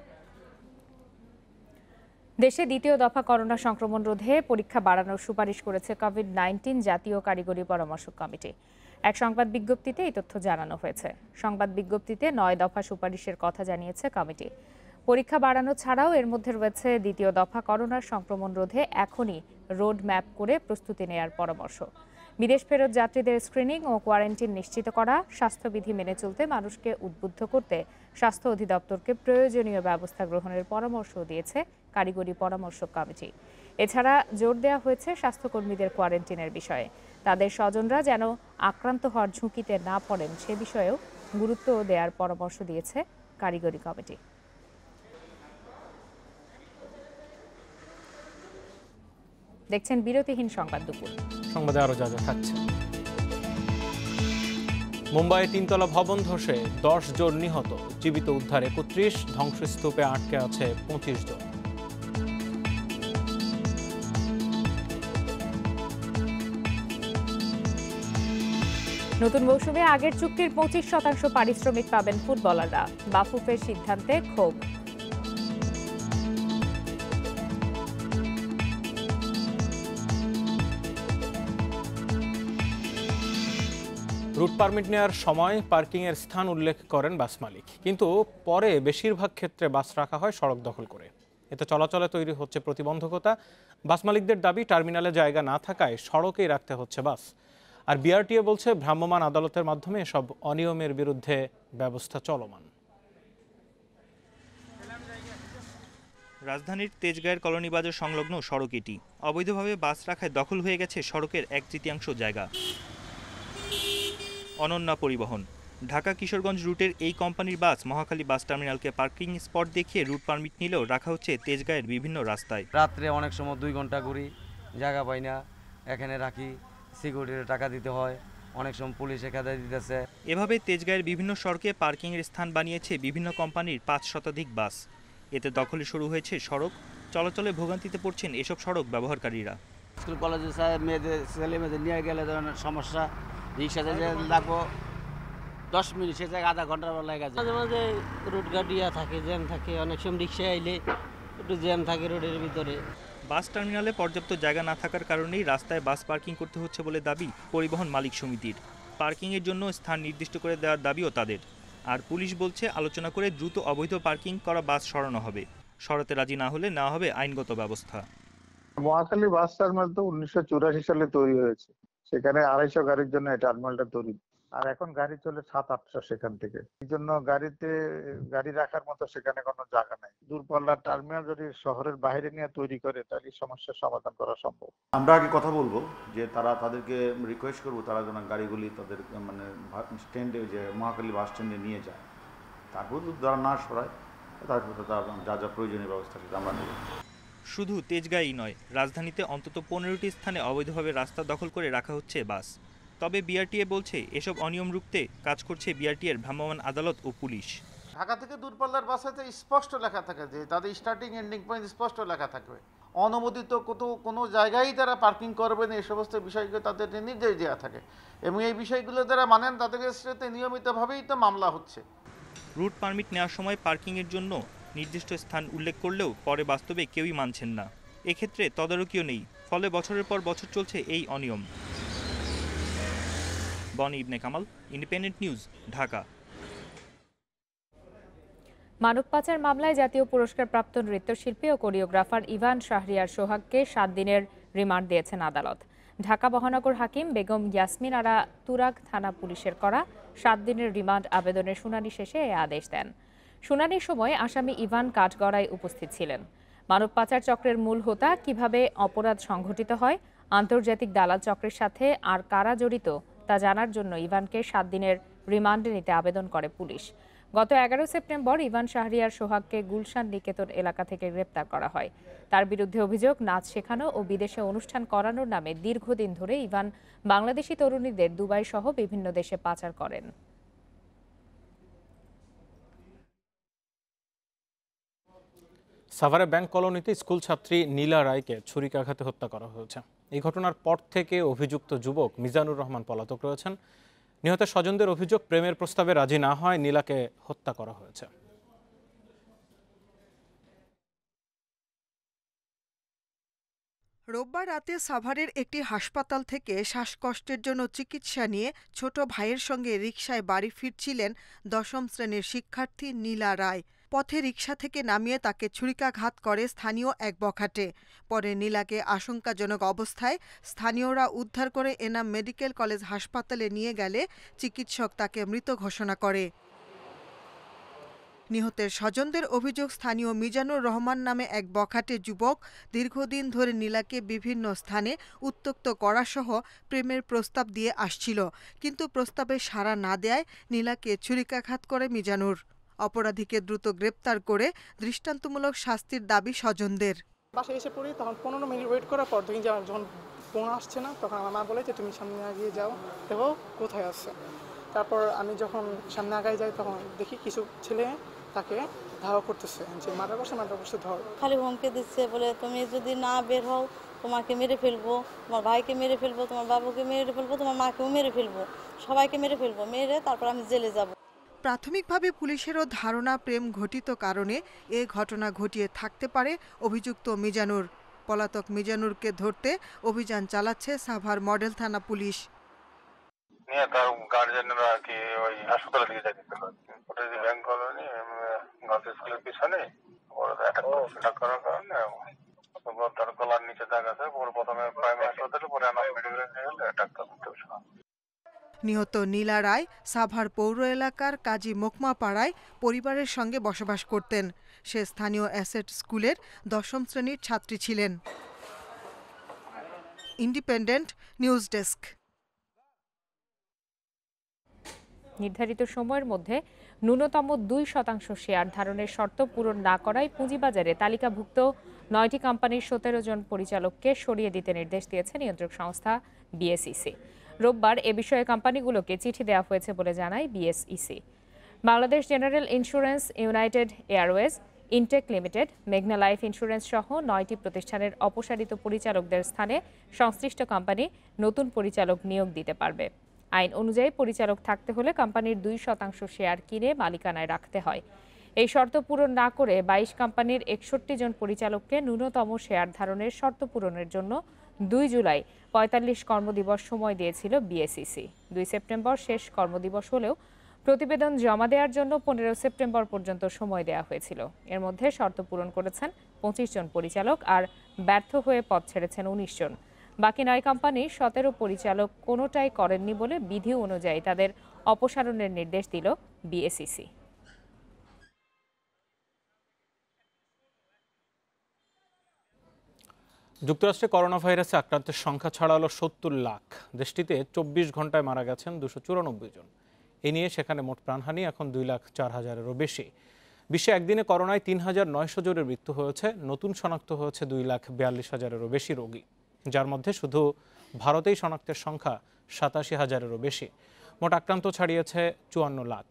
দেশে দ্বিতীয় দফা করোনা সংক্রমণ রোধে পরীক্ষা বাড়ানোর সুপারিশ করেছে কোভিড-19 জাতীয় কারিগরি পরামর্শক কমিটি। এক সংবাদ বিজ্ঞপ্তিতে এই তথ্য জানানো হয়েছে। সংবাদ বিজ্ঞপ্তিতে 9 দফা সুপারিশের কথা জানিয়েছে কমিটি। পরীক্ষা বাড়ানো ছাড়াও এর মধ্যে রয়েছে দ্বিতীয় দফা করোনার সংক্রমণ রোধে এখনই রোড ম্যাপ করে প্রস্তুতি নেয়ার পরামর্শ, বিদেশ ফেরত যাত্রীদের স্ক্রিনিং ও কোয়ারেন্টাইন নিশ্চিত করা, স্বাস্থ্যবিধি মেনে চলতে মানুষকে উদ্বুদ্ধ করতে স্বাস্থ্য অধিদপ্তরকে প্রয়োজনীয় ব্যবস্থা গ্রহণের পরামর্শ দিয়েছে কারিগরি পরামর্শক কমিটি। এছাড়া জোর দেওয়া হয়েছে স্বাস্থ্যকর্মীদের কোয়ারেন্টাইনের বিষয়ে। তাদের স্বজনরা যেন আক্রান্ত হওয়ার ঝুঁকিতে না পড়েন সে বিষয়েও গুরুত্ব দেওয়ার পরামর্শ দিয়েছে কারিগরি কমিটি। দেখছেন বিরতিহীন সংবাদ দুপুর। সংবাদে আরো যা যা থাকছে। মুম্বাইয়ে 3তলা ভবন ধসে 10 জন নিহত, জীবিত উদ্ধার 31, ধ্বংসস্তূপে আটকে আছে 25 জন। নতুন মৌসুমে আগের চুক্তির 25% পারিশ্রমিক পাবেন ফুটবলাররা, বাফুফের সিদ্ধান্তে ক্ষোভ। রুট পারমিট নেওয়ার সময় পার্কিংয়ের স্থান উল্লেখ করেন বাস মালিক, কিন্তু পরে বেশিরভাগ ক্ষেত্রে বাস রাখা হয় সড়ক দখল করে। এতে চলাচলে তৈরি হচ্ছে প্রতিবন্ধকতা। বাস মালিকদের দাবি টার্মিনালে জায়গা না থাকায় সড়কেই রাখতে হচ্ছে বাস। আর বিআরটিএ বলছে ভ্রাম্যমাণ আদালতের মাধ্যমে এসব অনিয়মের বিরুদ্ধে ব্যবস্থা চলমান। রাজধানীর তেজগাঁয়ের কলোনি বাজার সংলগ্ন সড়ক এটি। অবৈধভাবে বাস রাখায় দখল হয়ে গেছে সড়কের 1/3 জায়গা। অনন্যা পরিবহন ঢাকা কিশোরগঞ্জ রুটের এই কোম্পানির বাস মহাখালী বাস টার্মিনালকে পার্কিং স্পট দেখিয়ে রুট পারমিট নিলেও রাখা হচ্ছে তেজগাঁয়ের বিভিন্ন রাস্তায়। রাত্রে অনেক সময় 2 ঘন্টা ঘুরি, জায়গা পাই না, এখানে রাখি, সিকিউরিটির টাকা দিতে হয়, অনেক সময় পুলিশ এখানে দিতেছে। এভাবে তেজগাঁয়ের বিভিন্ন সড়কে পার্কিংয়ের স্থান বানিয়েছে বিভিন্ন কোম্পানির 5 শতাধিক বাস। এতে দখলে শুরু হয়েছে সড়ক, চলাচলে ভোগান্তিতে পড়ছেন এসব সড়ক ব্যবহারকারীরা। স্কুল কলেজে মেয়েদের ছেলে মেয়েদের নিয়ে গেলে ধরনের সমস্যা, রিক্সাতে যে লাগবো 10 মিনিট সে জায়গায় আধা ঘন্টার লাগে যায়। মাঝে মাঝে রোড গাড়িয়া থাকে, জ্যাম থাকে, অনেক সময় রিক্সায় আইলে একটু জ্যাম থাকে রোডের ভিতরে। বাস টার্মিনালে পর্যাপ্ত জায়গা না থাকার কারণেই রাস্তায় বাস পার্কিং করতে হচ্ছে বলে দাবি পরিবহন মালিক সমিতির। পার্কিংয়ের জন্য স্থান নির্দিষ্ট করে দেওয়ার দাবিও তাদের। আর পুলিশ বলছে আলোচনা করে দ্রুত অবৈধ পার্কিং করা বাস সরানো হবে। সরাতে রাজি না হলে নেওয়া হবে আইনগত ব্যবস্থা। মহাখালী বাস টার্মিনাল তো 1984 সালে তৈরি হয়েছে, সেখানে 250 গাড়ির জন্য এই টার্মিনালটা তৈরি, আর এখন গাড়ি চলে 700-800 সেখান থেকে। এই জন্য গাড়ি রাখার মতো সেখানে কোনো জায়গা নাই। দূরপাল্লার টার্মিনাল যদি শহরের বাইরে নিয়ে তৈরি করে তাহলে সমস্যার সমাধান করা সম্ভব। আমরা আগে কথা বলবো যে তাদেরকে রিকোয়েস্ট করবো তারা যেন গাড়িগুলি তাদের মানে স্ট্যান্ডে যে মহাখালী বাস স্ট্যান্ডে নিয়ে যায়, তারপর তারা না সরায় তারপর যা যা প্রয়োজনীয় ব্যবস্থা সেটা আমরা নেব। শুধু তেজগাঁই নয়, রাজধানীতে অন্তত 15টি স্থানে অবৈধভাবে রাস্তা দখল করে রাখা হচ্ছে বাস। তবে বিআরটিএ বলছে এসব অনিয়ম রুখতে কাজ করছে বিআরটিএর ভ্রাম্যমাণ আদালত ও পুলিশ। ঢাকা থেকে দূরপাল্লার বাসেতে স্পষ্ট লেখা থাকে যে তাদের স্টার্টিং এন্ডিং পয়েন্ট স্পষ্ট লেখা থাকবে। অনুমোদিত কোনো জায়গায় তারা পার্কিং করবেন এই সমস্ত বিষয়গুলো তাদের নির্দেশ দেওয়া থাকে এবং এই বিষয়গুলো যারা মানেন তাদের সাথে নিয়মিতভাবেই তো মামলা হচ্ছে। রুট পারমিট নেওয়ার সময় পার্কিংয়ের জন্য নির্দিষ্ট স্থান উল্লেখ করলেও পরে বাস্তবে কেউই মানছেন না। এক্ষেত্রে তদারকিও নেই, ফলে বছরের পর বছর চলছে এই অনিয়ম। বনি ইবনে কামাল, ইন্ডিপেন্ডেন্ট নিউজ, ঢাকা। মানব পাচার মামলায় জাতীয় পুরস্কারপ্রাপ্ত নৃত্যশিল্পী ও কোরিওগ্রাফার ইভান শাহরিয়ার সোহাগকে 7 দিনের রিমান্ড দিয়েছেন আদালত। ঢাকা মহানগর হাকিম বেগম ইয়াসমিন আরা তুরাগ থানা পুলিশের করা 7 দিনের রিমান্ড আবেদনের শুনানি শেষে এ আদেশ দেন। শুনানির সময় আসামি ইভান কাঠগড়ায় উপস্থিত ছিলেন। মানব পাচার চক্রের মূল হোতা, কিভাবে অপরাধ সংঘটিত হয়, আন্তর্জাতিক দালাল চক্রের সাথে আর কারা জড়িত তা জানার জন্য ইভানকে 7 দিনের রিমান্ডে নিতে আবেদন করে পুলিশ। গত 11 সেপ্টেম্বর ইভান শাহরিয়ার সোহাগকে গুলশান নিকেতন এলাকা থেকে গ্রেপ্তার করা হয়। তার বিরুদ্ধে অভিযোগ, নাচ শেখানো ও বিদেশে অনুষ্ঠান করানোর নামে দীর্ঘদিন ধরে ইভান বাংলাদেশি তরুণীদের দুবাই সহ বিভিন্ন দেশে পাচার করেন। সাভারে ব্যাংক কলোনিতে স্কুল ছাত্রী নীলা রায়কে ছুরিকাঘাতে হত্যা করা হয়েছে। এই ঘটনার পর থেকে অভিযুক্ত যুবক মিজানুর রহমান পলাতক রয়েছেন। নিহতের স্বজনদের অভিযোগ, প্রেমের প্রস্তাবে রাজি না হয় নীলাকে হত্যা করা হয়েছে। রোববার রাতে সাভারের একটি হাসপাতাল থেকে শ্বাসকষ্টের জন্য চিকিৎসা নিয়ে ছোট ভাইয়ের সঙ্গে রিকশায় বাড়ি ফিরছিলেন 10ম শ্রেণীর শিক্ষার্থী নীলা রায়। পথে রিকশা থেকে নামিয়ে তাকে ছুরিকাঘাত করে স্থানীয় এক বখাটে। পরে নীলাকে আশঙ্কাজনক অবস্থায় স্থানীয়রা উদ্ধার করে এনাম মেডিকেল কলেজ হাসপাতালে নিয়ে গেলে চিকিৎসক তাকে মৃত ঘোষণা করে। নিহতের স্বজনদের অভিযোগ, স্থানীয় মিজানুর রহমান নামে এক বখাটে যুবক দীর্ঘদিন ধরে নীলাকে বিভিন্ন স্থানে উত্ত্যক্ত করাসহ প্রেমের প্রস্তাব দিয়ে আসছিল, কিন্তু প্রস্তাবে সাড়া না দেয়ায় নীলাকে ছুরিকাঘাত করে মিজানুর। অপরাধীকে দ্রুত গ্রেপ্তার করে দৃষ্টান্তমূলক শাস্তির দাবি স্বজনদের। বাসায় এসে পড়ি, তখন 15 মিনিট ওয়েট করার পর দেখি যে যখন বোন আসছে না, তখন আমার মা বলে যে তুমি সামনে এগিয়ে যাও, দেখো কোথায় আসছে। তারপর আমি যখন সামনে আগায় যাই তখন দেখি কিছু ছেলে তাকে ধাওয়া করতেছে যে মার্ডার করছে ধর। খালি হুমকি দিচ্ছে, বলে তুমি যদি না বের হও তোমাকে মেরে ফেলবো, তোমার ভাইকে মেরে ফেলবো, তোমার বাবুকে মেরে ফেলবো, তোমার মাকেও মেরে ফেলবো, সবাইকে মেরে ফেলবো, মেরে তারপর আমি জেলে যাব। প্রাথমিকভাবে পুলিশেরও ধারণা প্রেম ঘটিত কারণে এ ঘটনা ঘটিয়ে থাকতে পারে অভিযুক্ত মিজানুর। পলাতক মিজানুরকে ধরতে অভিযান চালাচ্ছে সাভার মডেল থানা পুলিশ। তার গার্জেনরা কি ওই হাসপাতালের দিকে যাইতে হয়, ওটা যে ব্যাংক কলোনি গার্লস স্কুলের পিছনে ওরা অ্যাটাক করার কারণে তার গলার নিচে দাগ আছে। প্রথমে প্রাইমারি হাসপাতালে, পরে মেডিকেল নিয়ে গেলে অ্যাটাক করতে হয়। নিহত নীলা রায় সাভার পৌর এলাকার কাজী মোকমা পাড়ায় পরিবারের সঙ্গে বসবাস করতেন। সে স্থানীয় অ্যাসেট স্কুলের 10ম শ্রেণীর ছাত্রী ছিলেন। Independent news desk. নির্ধারিত সময়ের মধ্যে ন্যূনতম 2% শেয়ার ধারণের শর্ত পূরণ না করায় পুঁজিবাজারে তালিকাভুক্ত 9টি কোম্পানির 17 জন পরিচালককে সরিয়ে দিতে নির্দেশ দিয়েছে নিয়ন্ত্রক সংস্থা বিএসইসি। রোববার এ বিষয়ে কোম্পানিগুলোকে চিঠি দেওয়া হয়েছে বলে জানায় BSEC. Bangladesh General Insurance, United Airways, Intech Limited, মেঘনা লাইফ ইন্স্যুরেন্স সহ 9টি প্রতিষ্ঠানের অপসারিত পরিচালকদের স্থানে সংশ্লিষ্ট কোম্পানি নতুন পরিচালক নিয়োগ দিতে পারবে। আইন অনুযায়ী পরিচালক থাকতে হলে কোম্পানির 2% শেয়ার কিনে মালিকানায় রাখতে হয়। এই শর্ত পূরণ না করে 22 কোম্পানির 61 জন পরিচালককে ন্যূনতম শেয়ার ধারণের শর্ত পূরণের জন্য 2 জুলাই 45 কর্মদিবস সময় দিয়েছিল বিএসইসি। 2 সেপ্টেম্বর শেষ কর্মদিবস হলেও প্রতিবেদন জমা দেওয়ার জন্য 15 সেপ্টেম্বর পর্যন্ত সময় দেওয়া হয়েছিল। এর মধ্যে শর্ত পূরণ করেছেন 25 জন পরিচালক আর ব্যর্থ হয়ে পদ ছেড়েছেন 19 জন। বাকি 9 কোম্পানির 17 পরিচালক কোনোটাই করেননি বলে বিধি অনুযায়ী তাদের অপসারণের নির্দেশ দিল বিএসইসি। যুক্তরাষ্ট্রে করোনা ভাইরাসে আক্রান্তের সংখ্যা ছাড়ালো 70 লাখ। দেশটিতে 24 ঘন্টায় মারা গেছেন 294 জন। এ নিয়ে সেখানে মোট প্রাণহানি এখন 2,04,000-এরও বেশি। বিশ্বে একদিনে করোনায় 3,900 জনের মৃত্যু হয়েছে। নতুন শনাক্ত হয়েছে 2,42,000-এরও বেশি রোগী, যার মধ্যে শুধু ভারতেই শনাক্তের সংখ্যা 87,000-এরও বেশি। মোট আক্রান্ত ছাড়িয়েছে 54 লাখ।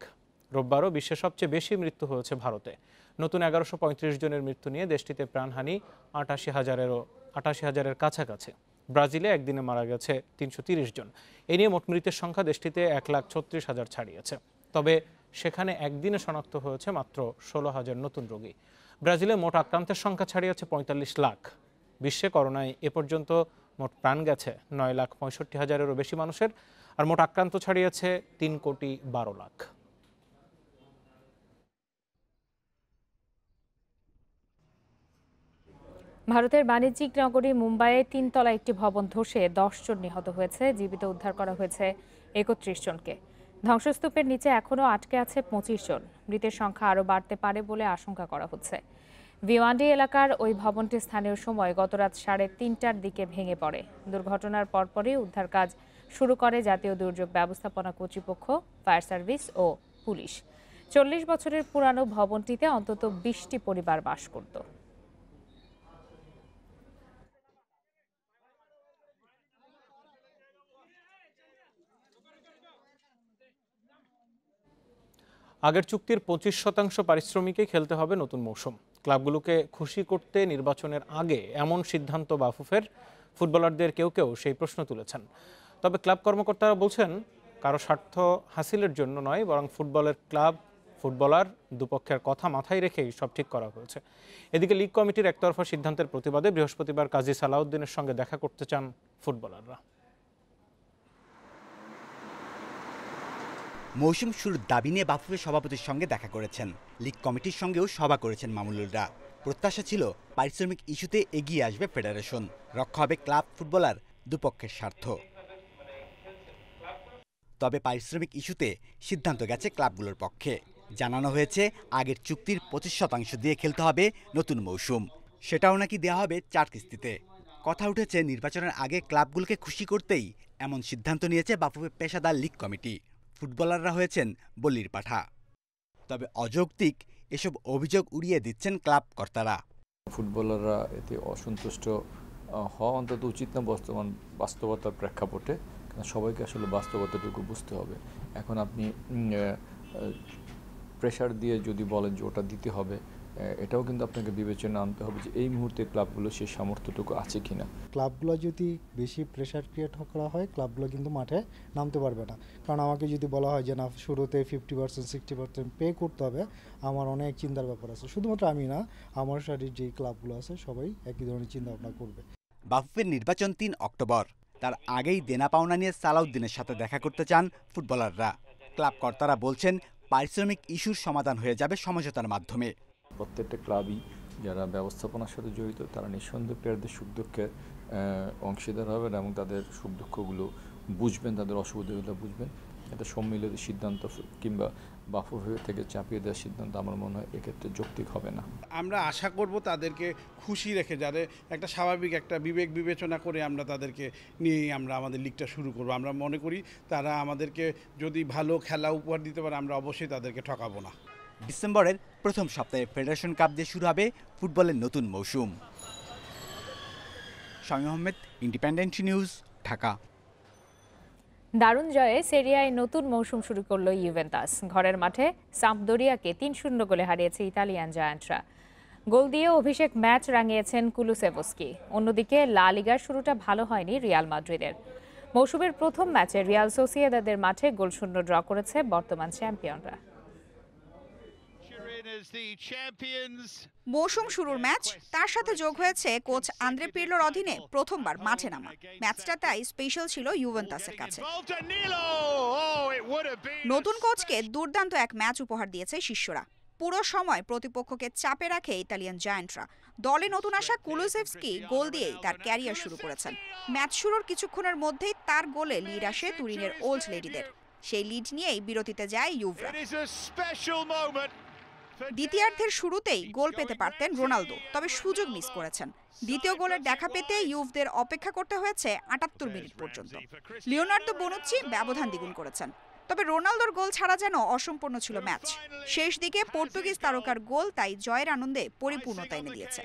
রোববারও বিশ্বে সবচেয়ে বেশি মৃত্যু হয়েছে ভারতে। নতুন 1135 জনের মৃত্যু নিয়ে দেশটিতে প্রাণহানি 88,000-এর কাছাকাছি। ব্রাজিলে একদিনে মারা গেছে 330 জন। এ নিয়ে মোট মৃতের সংখ্যা দেশটিতে 1,36,000 ছাড়িয়েছে। তবে সেখানে একদিনে শনাক্ত হয়েছে মাত্র 16,000 নতুন রোগী। ব্রাজিলে মোট আক্রান্তের সংখ্যা ছাড়িয়েছে 45 লাখ। বিশ্বে করোনায় এ পর্যন্ত মোট প্রাণ গেছে 9,65,000-এরও বেশি মানুষের, আর মোট আক্রান্ত ছাড়িয়েছে 3,12 লাখ। ভারতের বাণিজ্যিক নগরী মুম্বাইয়ে 3 তলা একটি ভবন ধসে 10 জন নিহত হয়েছে। জীবিত উদ্ধার করা হয়েছে 31 জনকে। ধ্বংসস্তূপের নিচে এখনও আটকে আছে 25 জন। মৃতের সংখ্যা আরও বাড়তে পারে বলে আশঙ্কা করা হচ্ছে। ভিওয়ান্ডি এলাকার ওই ভবনটি স্থানীয় সময় গত রাত 3:30টার দিকে ভেঙে পড়ে। দুর্ঘটনার পরপরই উদ্ধার কাজ শুরু করে জাতীয় দুর্যোগ ব্যবস্থাপনা কর্তৃপক্ষ, ফায়ার সার্ভিস ও পুলিশ। 40 বছরের পুরানো ভবনটিতে অন্তত 20টি পরিবার বাস করত। আগের চুক্তির 25% পারিশ্রমিকে খেলতে হবে নতুন মৌসুম। ক্লাবগুলোকে খুশি করতে নির্বাচনের আগে এমন সিদ্ধান্ত বাফুফের ফুটবলারদের কেউ কেউ সেই প্রশ্ন তুলেছেন। তবে ক্লাব কর্মকর্তারা বলছেন কারো স্বার্থ হাসিলের জন্য নয়, বরং ফুটবলার দুপক্ষের কথা মাথায় রেখেই সব ঠিক করা হয়েছে। এদিকে লীগ কমিটির একতরফা সিদ্ধান্তের প্রতিবাদে বৃহস্পতিবার কাজী সালাউদ্দিনের সঙ্গে দেখা করতে চান ফুটবলাররা। মৌসুম শুরুর দাবি নিয়ে বাফুফের সভাপতির সঙ্গে দেখা করেছেন। লীগ কমিটির সঙ্গেও সভা করেছেন মামুনুলরা। প্রত্যাশা ছিল পারিশ্রমিক ইস্যুতে এগিয়ে আসবে ফেডারেশন, রক্ষা হবে ক্লাব ফুটবলার দুপক্ষের স্বার্থ। তবে পারিশ্রমিক ইস্যুতে সিদ্ধান্ত গেছে ক্লাবগুলোর পক্ষে। জানানো হয়েছে আগের চুক্তির 25% দিয়ে খেলতে হবে নতুন মৌসুম, সেটাও নাকি দেওয়া হবে 4 কিস্তিতে। কথা উঠেছে নির্বাচনের আগে ক্লাবগুলোকে খুশি করতেই এমন সিদ্ধান্ত নিয়েছে বাফুফের পেশাদার লীগ কমিটি। ফুটবলাররা হয়েছেন বলির পাঠা। তবে অযৌক্তিক এসব অভিযোগ উড়িয়ে দিচ্ছেন ক্লাব কর্তারা। ফুটবলাররা এতে অসন্তুষ্ট হওয়া অন্তত উচিত না বর্তমান বাস্তবতার প্রেক্ষাপটে। সবাইকে আসলে বাস্তবতাটুকু বুঝতে হবে। এখন আপনি প্রেশার দিয়ে যদি বলেন যে ওটা দিতে হবে, এটাও কিন্তু আপনাকে বিবেচনা আনতে হবে যে এই মুহূর্তে ক্লাবগুলো সেই সামর্থ্যটুকু আছে কিনা। ক্লাবগুলো যদি বেশি প্রেশার ক্রিয়েট করা হয়, ক্লাবগুলো কিন্তু মাঠে নামতে পারবে না। কারণ আমাকে যদি বলা হয় যে না শুরুতে 50% 60% পে করতে হবে, আমার অনেক চিন্তার ব্যাপার আছে। শুধুমাত্র আমি না, আমার সাথে যে ক্লাবগুলো আছে সবাই একই ধরনের চিন্তা ভাবনা করবে। বাফুফের নির্বাচন 3 অক্টোবর। তার আগেই দেনা পাওনা নিয়ে সালাউদ্দিনের সাথে দেখা করতে চান ফুটবলাররা। ক্লাব কর্তারা বলছেন পারিশ্রমিক ইস্যুর সমাধান হয়ে যাবে সমঝোতার মাধ্যমে। প্রত্যেকটা ক্লাবই যারা ব্যবস্থাপনার সাথে জড়িত তারা নিঃসন্দেহে প্লেয়ারদের সুখ দুঃখের অংশীদার হবেন এবং তাদের সুখ দুঃখগুলো বুঝবেন, তাদের অসুবিধাগুলো বুঝবেন। এটা সম্মিলিত সিদ্ধান্ত কিংবা বাফুফে থেকে চাপিয়ে দেওয়ার সিদ্ধান্ত আমার মনে হয় এক্ষেত্রে যৌক্তিক হবে না। আমরা আশা করব তাদেরকে খুশি রেখে, যাতে একটা স্বাভাবিক একটা বিবেক বিবেচনা করে আমরা তাদেরকে নিয়েই আমরা আমাদের লিগটা শুরু করব। আমরা মনে করি তারা আমাদেরকে যদি ভালো খেলা উপহার দিতে পারে, আমরা অবশ্যই তাদেরকে ঠকাবো না। ডিসেম্বরের প্রথম সপ্তাহে ফেডারেশন কাপ দিয়ে শুরু হবে ফুটবলের নতুন মৌসুম। Shamim Ahmed, independent news, Dhaka. দারুণ জয়ে সেরিয়ায় নতুন মৌসুম শুরু করল ইউভেন্টাস। ঘরের মাঠে সাম্পদোরিয়াকে 3-0 গোলে হারিয়েছে ইতালিয়ান জায়ান্টরা। গোল দিয়ে অভিষেক ম্যাচ রাঙিয়েছেন কুলুসেভস্কি। অন্যদিকে লা লিগার শুরুটা ভালো হয়নি রিয়াল মাদ্রিদের। মৌসুমের প্রথম ম্যাচে রিয়াল সোসিয়েদাদের মাঠে গোলশূন্য ড্র করেছে বর্তমান চ্যাম্পিয়নরা। মৌসুম শুরুর ম্যাচ, তার সাথে যোগ হয়েছে কোচ আন্দ্রে পিরলোর অধীনে প্রথমবার মাঠে নামা। ম্যাচটা তাই স্পেশাল ছিল ইউভেন্টাসের কাছে। নতুন কোচকে দুর্দান্ত এক ম্যাচ উপহার দিয়েছে শিষ্যরা। পুরো সময় প্রতিপক্ষকে চাপে রাখে ইতালিয়ান জায়ান্টরা। দলে নতুন আসা কুলুসেভস্কি গোল দিয়েই তার ক্যারিয়ার শুরু করেছেন। ম্যাচ শুরুর কিছুক্ষণের মধ্যেই তার গোলে লিড আসে তুরিনের ওল্ড লেডিদের। সেই লিড নিয়েই বিরতিতে যায় ইউভরা। দ্বিতীয়ার্ধের শুরুতেই গোল পেতে পারতেন রোনালদো, তবে সুযোগ মিস করেছেন। দ্বিতীয় গোলের দেখা পেতে ইউভদের অপেক্ষা করতে হয়েছে 78 মিনিট পর্যন্ত। লিওনার্দো বনুচ্চি ব্যবধান দ্বিগুণ করেছেন। তবে রোনালদোর গোল ছাড়া যেন অসম্পূর্ণ ছিল ম্যাচ। শেষ দিকে পর্তুগিজ তারকার গোল তাই জয়ের আনন্দে পরিপূর্ণতা এনে দিয়েছে।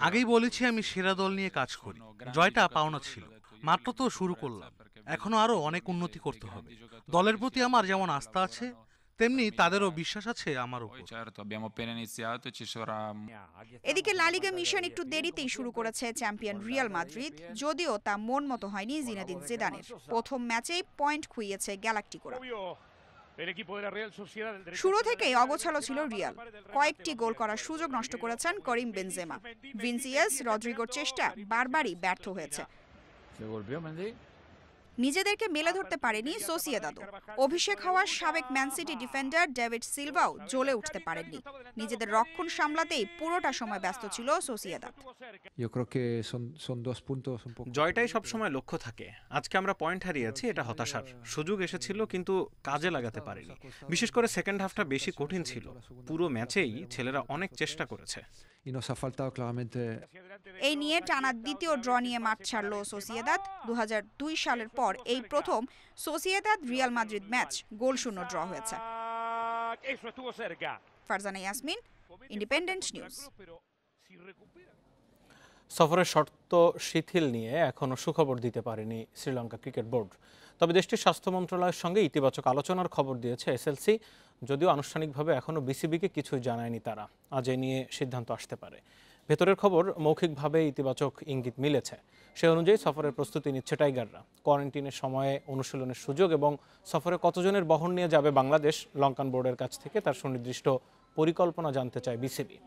আগেই বলেছি আমি সেরা দল নিয়ে কাজ করি। জয়টা পাওনা ছিল, মাত্র তো শুরু করলাম। এখনো আরো অনেক উন্নতি করতে হবে। দলের প্রতি আমার যেমন আস্থা আছে, তেমনি তাদেরও বিশ্বাস আছে আমার উপর। এদিকে লা লিগা মিশন একটু দেরিতেই শুরু করেছে চ্যাম্পিয়ন রিয়াল মাদ্রিদ, যদিও তা মন মতো হয়নি জিনেদিন জিদানের। প্রথম ম্যাচেই পয়েন্ট খুইয়েছে গ্যালাক্টিকোরা। শুরু থেকেই অগোছালো ছিল রিয়াল, কয়েকটি গোল করার সুযোগ নষ্ট করেছেন করিম বেনজেমা। ভিনিসিয়াস, রদ্রিগোর চেষ্টা বারবারই ব্যর্থ হয়েছে। নিজেদেরকে মেলে ধরতে পারেনি সোসিয়েদাদও। অভিষেক হওয়া সাবেক ম্যান সিটি ডিফেন্ডার ডেভিড সিলভাও জ্বলে উঠতে পারেননি। নিজেদের রক্ষণ সামলাতেই পুরোটা সময় ব্যস্ত ছিল সোসিয়েদাদ। জয়টাই সবসময় লক্ষ্য থাকে। আজকে আমরা পয়েন্ট হারিয়েছি, এটা হতাশার। সুযোগ এসেছিল কিন্তু কাজে লাগাতে পারিনি। বিশেষ করে সেকেন্ড হাফটা বেশি কঠিন ছিল। পুরো ম্যাচেই ছেলেরা অনেক চেষ্টা করেছে। এই নিয়ে টানা দ্বিতীয় ড্র নিয়ে মাঠ ছাড়ল সোসিয়েদাদ। 2002 সালের পর এই প্রথম সোসিয়েদাদ রিয়াল মাদ্রিদ ম্যাচ গোলশূন্য ড্র হয়েছে। Farzana Yasmin, independent news. সফরের শর্ত শিথিল নিয়ে এখনও সুখবর দিতে পারেনি শ্রীলঙ্কা ক্রিকেট বোর্ড। তবে দেশটির স্বাস্থ্য মন্ত্রণালয়ের সঙ্গে ইতিবাচক আলোচনার খবর দিয়েছে এসএলসি, যদিও আনুষ্ঠানিকভাবে এখনও বিসিবিকে কিছুই জানায়নি তারা। আজ এ নিয়ে সিদ্ধান্ত আসতে পারে। ভেতরের খবর মৌখিকভাবে ইতিবাচক ইঙ্গিত মিলেছে। সে অনুযায়ী সফরের প্রস্তুতি নিচ্ছে টাইগাররা। কোয়ারেন্টিনের সময়ে অনুশীলনের সুযোগ এবং সফরে কতজনের বহন নিয়ে যাবে বাংলাদেশ, লঙ্কান বোর্ডের কাছ থেকে তার সুনির্দিষ্ট পরিকল্পনা জানতে চায় বিসিবি।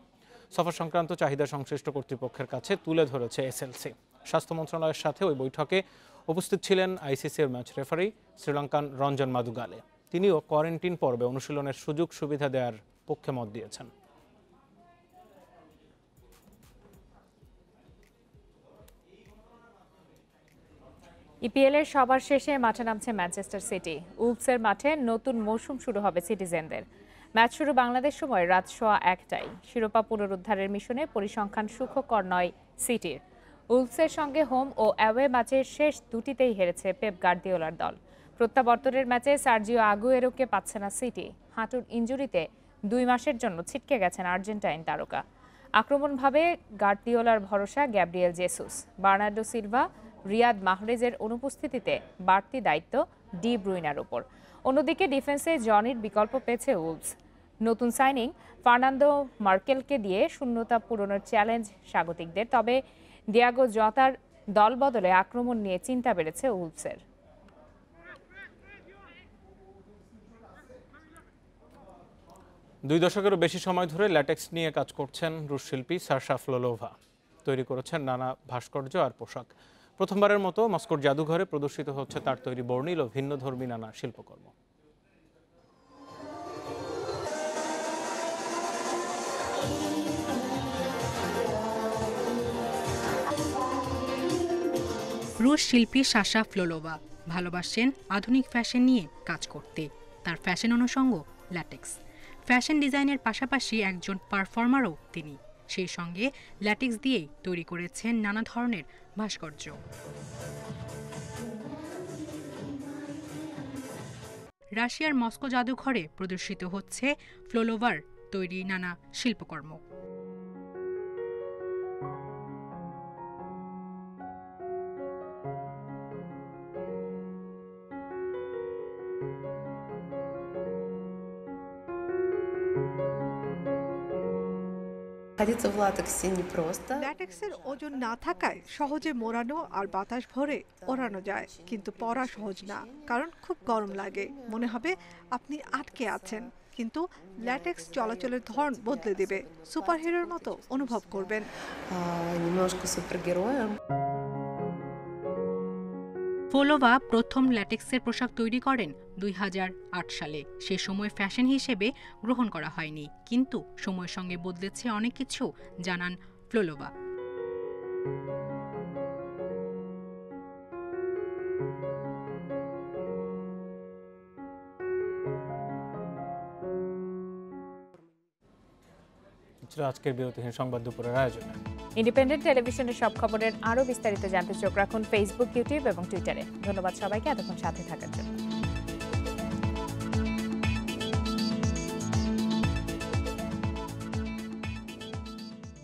সফর সংক্রান্ত চাহিদা সংশ্লিষ্ট কর্তৃপক্ষের কাছে তুলে ধরেছে এসএলসি। স্বাস্থ্য মন্ত্রণালয়ের সাথে ওই বৈঠকে উপস্থিত ছিলেন আইসিসির ম্যাচ রেফারি শ্রীলঙ্কান রঞ্জন মাদুগালে। তিনিও কোয়ারেন্টিন পর্বে অনুশীলনের সুযোগ সুবিধা দেওয়ার পক্ষে মত দিয়েছেন। ইপিএলের সবার শেষে মাঠে নামছে ম্যানচেস্টার সিটি। উলভসের মাঠে নতুন মৌসুম শুরু হবে সিটিজেনদের। ম্যাচ শুরু বাংলাদেশ সময় রাত 1:15টায়। শিরোপা পুনরুদ্ধারের মিশনে পরিসংখ্যান সুখকর নয় সিটির। উলভসের সঙ্গে হোম ও অ্যাওয়ে ম্যাচের শেষ দুটিতেই হেরেছে পেপ গার্দিওলার দল। প্রত্যাবর্তনের ম্যাচে সার্জিও আগুয়েরোকে পাচ্ছে না সিটি। হাঁটুর ইনজুরিতে 2 মাসের জন্য ছিটকে গেছেন আর্জেন্টাইন তারকা। আক্রমণভাবে গার্দিওলার ভরসা Gabriel Jesus, Bernardo Silva, Riyad মাহরেজের অনুপস্থিতিতে বাড়তি দায়িত্ব ডি ব্রুইনার উপর। অন্যদিকে ডিফেন্সে জনির বিকল্প পেয়েছে উলভস। নতুন সাইনিং ফার্নান্দো মার্কেলকে দিয়ে শূন্যতা পূরণের চ্যালেঞ্জ স্বাগতিকদের। তবে ডিয়াগো জতার দল বদলে আক্রমণ নিয়ে চিন্তা বেড়েছে উলভসের। দুই দশকেরও বেশি সময় ধরে ল্যাটেক্স নিয়ে কাজ করছেন রুশ শিল্পী সাশা ফ্লোলোভা। তৈরি করেছেন নানা ভাস্কর্য আর পোশাক। প্রথমবারের মতো মস্কোর জাদুঘরে প্রদর্শিত হচ্ছে তার তৈরি বর্ণিল ও ভিন্নধর্মী নানা শিল্পকর্ম। রুশ শিল্পী সাশা ফ্লোলোভা ভালোবাসেন আধুনিক ফ্যাশন নিয়ে কাজ করতে। তার ফ্যাশন অনুষঙ্গ ল্যাটেক্স। ফ্যাশন ডিজাইনের পাশাপাশি একজন পারফর্মারও তিনি। সেই সঙ্গে ল্যাটেক্স দিয়েই তৈরি করেছেন নানা ধরনের ভাস্কর্য। রাশিয়ার মস্কো জাদুঘরে প্রদর্শিত হচ্ছে ফ্লোলোভার তৈরি নানা শিল্পকর্ম। ল্যাটেক্সের ওজন না থাকায় সহজে মোড়ানো আর বাতাস ভরে ওড়ানো যায়, কিন্তু পরা সহজ না, কারণ খুব গরম লাগে, মনে হবে আপনি আটকে আছেন। কিন্তু ল্যাটেক্স চলাচলের ধরন বদলে দেবে, সুপারহিরোর মতো অনুভব করবেন। ফ্লোলোভা প্রথম ল্যাটেক্সের পোশাক তৈরি করেন 2008 সালে। সে সময় ফ্যাশন হিসেবে গ্রহণ করা হয়নি, কিন্তু সময়ের সঙ্গে বদলেছে অনেক কিছু, জানান ফ্লোলোভা। আজকের বিরতিহীন সংবাদ দুপুরের আয়োজন। ইন্ডিপেন্ডেন্ট টেলিভিশনের সব খবরের আরও বিস্তারিত জানতে চোখ রাখুন ফেসবুক, ইউটিউব এবং টুইটারে। ধন্যবাদ সবাইকে এতক্ষণ সাথে থাকার জন্য।